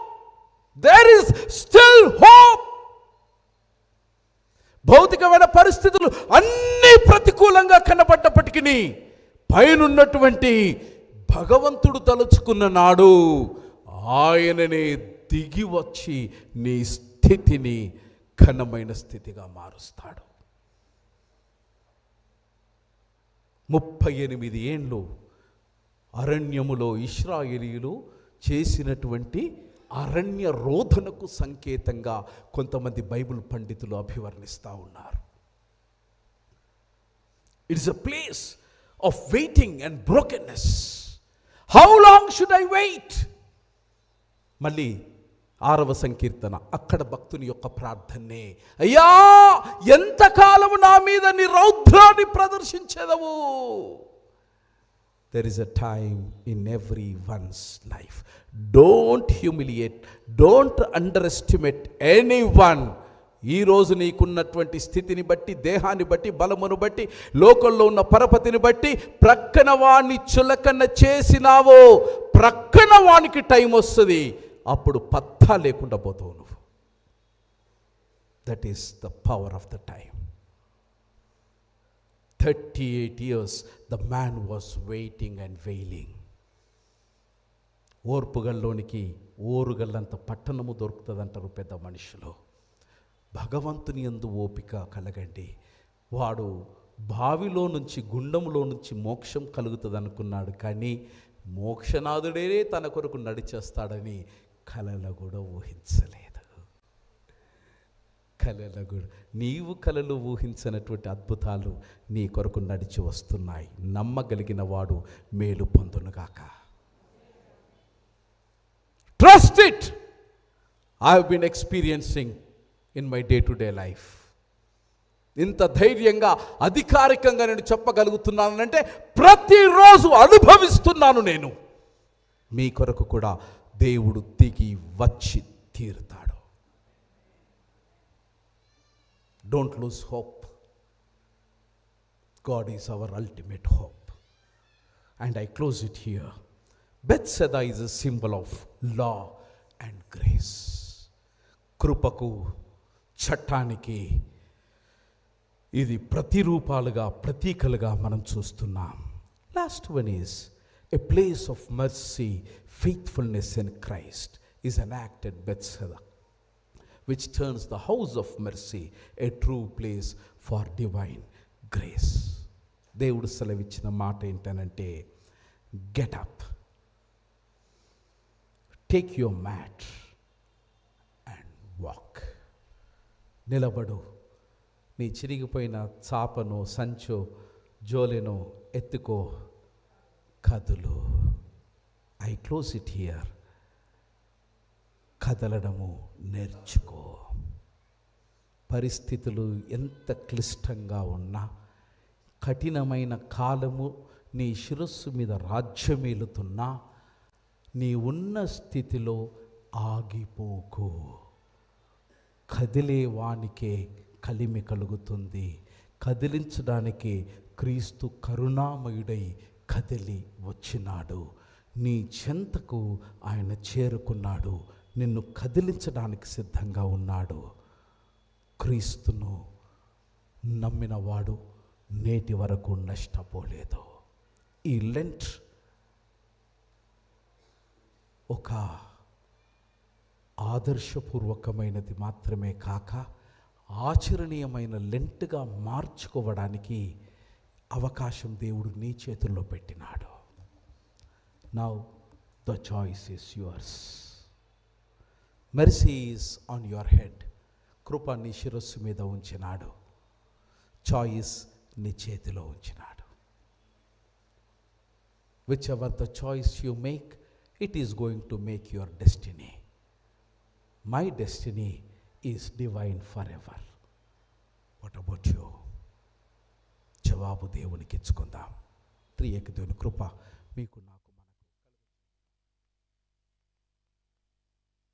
Speaker 1: there is still hope. భౌతికమైన పరిస్థితులు అన్నీ ప్రతికూలంగా కనబడ్డప్పటికీ పైనున్నటువంటి భగవంతుడు తలుచుకున్న నాడు ఆయననే దిగి వచ్చి నీ స్థితిని ఘనమైన స్థితిగా మారుస్తాడు. 38 ఏండ్లు అరణ్యములో ఇశ్రాయేలీయులు చేసినటువంటి అరణ్య రోధనకు సంకేతంగా కొంతమంది బైబిల్ పండితులు అభివర్ణిస్తూ ఉన్నారు. It's a place of waiting and brokenness. How long should I wait? మళ్ళీ 6వ సంకీర్తన, అక్కడ భక్తుని యొక్క ప్రార్థనే, అయ్యా ఎంతకాలము నా మీద నీ రౌద్రాన్ని ప్రదర్శించెదవు. There is a time in everyone's life. Don't humiliate, don't underestimate anyone. ఈ రోజు నీకున్నటువంటి స్థితిని బట్టి, దేహాన్ని బట్టి, బలమును బట్టి, లోకంలో ఉన్న పరపతిని బట్టి ప్రక్కన వాణ్ణి చులకన చేసినావో, ప్రక్కన వానికి టైం వస్తుంది, అప్పుడు పత్తా లేకుండా పోతావు నువ్వు. That is the power of the time. 38 years the man was waiting and wailing. ఓర్పుగల్లోనికి ఓరుగల్లంత పట్టణము దొరుకుతుంది అంటారు పెద్ద మనుషులు. భగవంతుని యందు ఓపిక కలగండి. వాడు బావిలో నుంచి, గుండములో నుంచి మోక్షం కలుగుతుంది అనుకున్నాడు, కానీ మోక్షనాథుడే తన కొరకు నడిచేస్తాడని కలలో కూడా ఊహించలేదు. కలలో కూడా నీవు కలలో ఊహించినటువంటి అద్భుతాలు నీ కొరకు నడిచి వస్తున్నాయి. నమ్మగలిగిన వాడు మేలు పొందునుగాక. Trust it. I have been experiencing in my day to day life. ఇంత ధైర్యంగా, అధికారికంగా నేను చెప్పగలుగుతున్నానంటే ప్రతిరోజు అనుభవిస్తున్నాను నేను. మీ కొరకు కూడా దేవుడు దిగి వచ్చి తీరుతాడు. Don't lose hope. God is our ultimate hope. And I close it here. Bethsaida is a symbol of law and grace. కృపకు, చట్టానికి ఇది ప్రతిరూపాలుగా, ప్రతీకలుగా మనం చూస్తున్నాం. Last one is a place of mercy, faithfulness in Christ. is an act at Bethesda, which turns the house of mercy a true place for divine grace. దేవుడు సెలవిచ్చిన మాట ఏంటనంటే, get up, take your mat and walk. నిలబడు, నీ చిరిగిపోయిన చాపను, సంచో, జోలెను ఎత్తుకో, కదులు. I close it here. కదలడము నేర్చుకో. పరిస్థితులు ఎంత క్లిష్టంగా ఉన్నా, కఠినమైన కాలము నీ శిరస్సు మీద రాజ్యమేలుతున్నా, నీ ఉన్న స్థితిలో ఆగిపోకు. కదిలే వానికే కలిమి కలుగుతుంది. కదిలించడానికి క్రీస్తు కరుణామయుడై కదిలి వచ్చినాడు. నీ చెంతకు ఆయన చేరుకున్నాడు. నిన్ను కదిలించడానికి సిద్ధంగా ఉన్నాడు. క్రీస్తును నమ్మినవాడు నేటి వరకు నష్టపోలేదు. ఈ లెంట్ ఒక ఆదర్శపూర్వకమైనది మాత్రమే కాక ఆచరణీయమైన లెంట్గా మార్చుకోవడానికి అవకాశం దేవుడు నీ చేతుల్లో పెట్టినాడు. Now the choice is yours. Mercy is on your head. కృప నీ శిరస్సు మీద ఉంచినాడు. చాయిస్ నీ చేతిలో ఉంచినాడు. Whichever the choice you make, it is going to make your destiny. My destiny is divine forever. What about you? జవాబు దేవునికి ఇచ్చుకుందాం. త్రియేక దేవుని కృప మీకు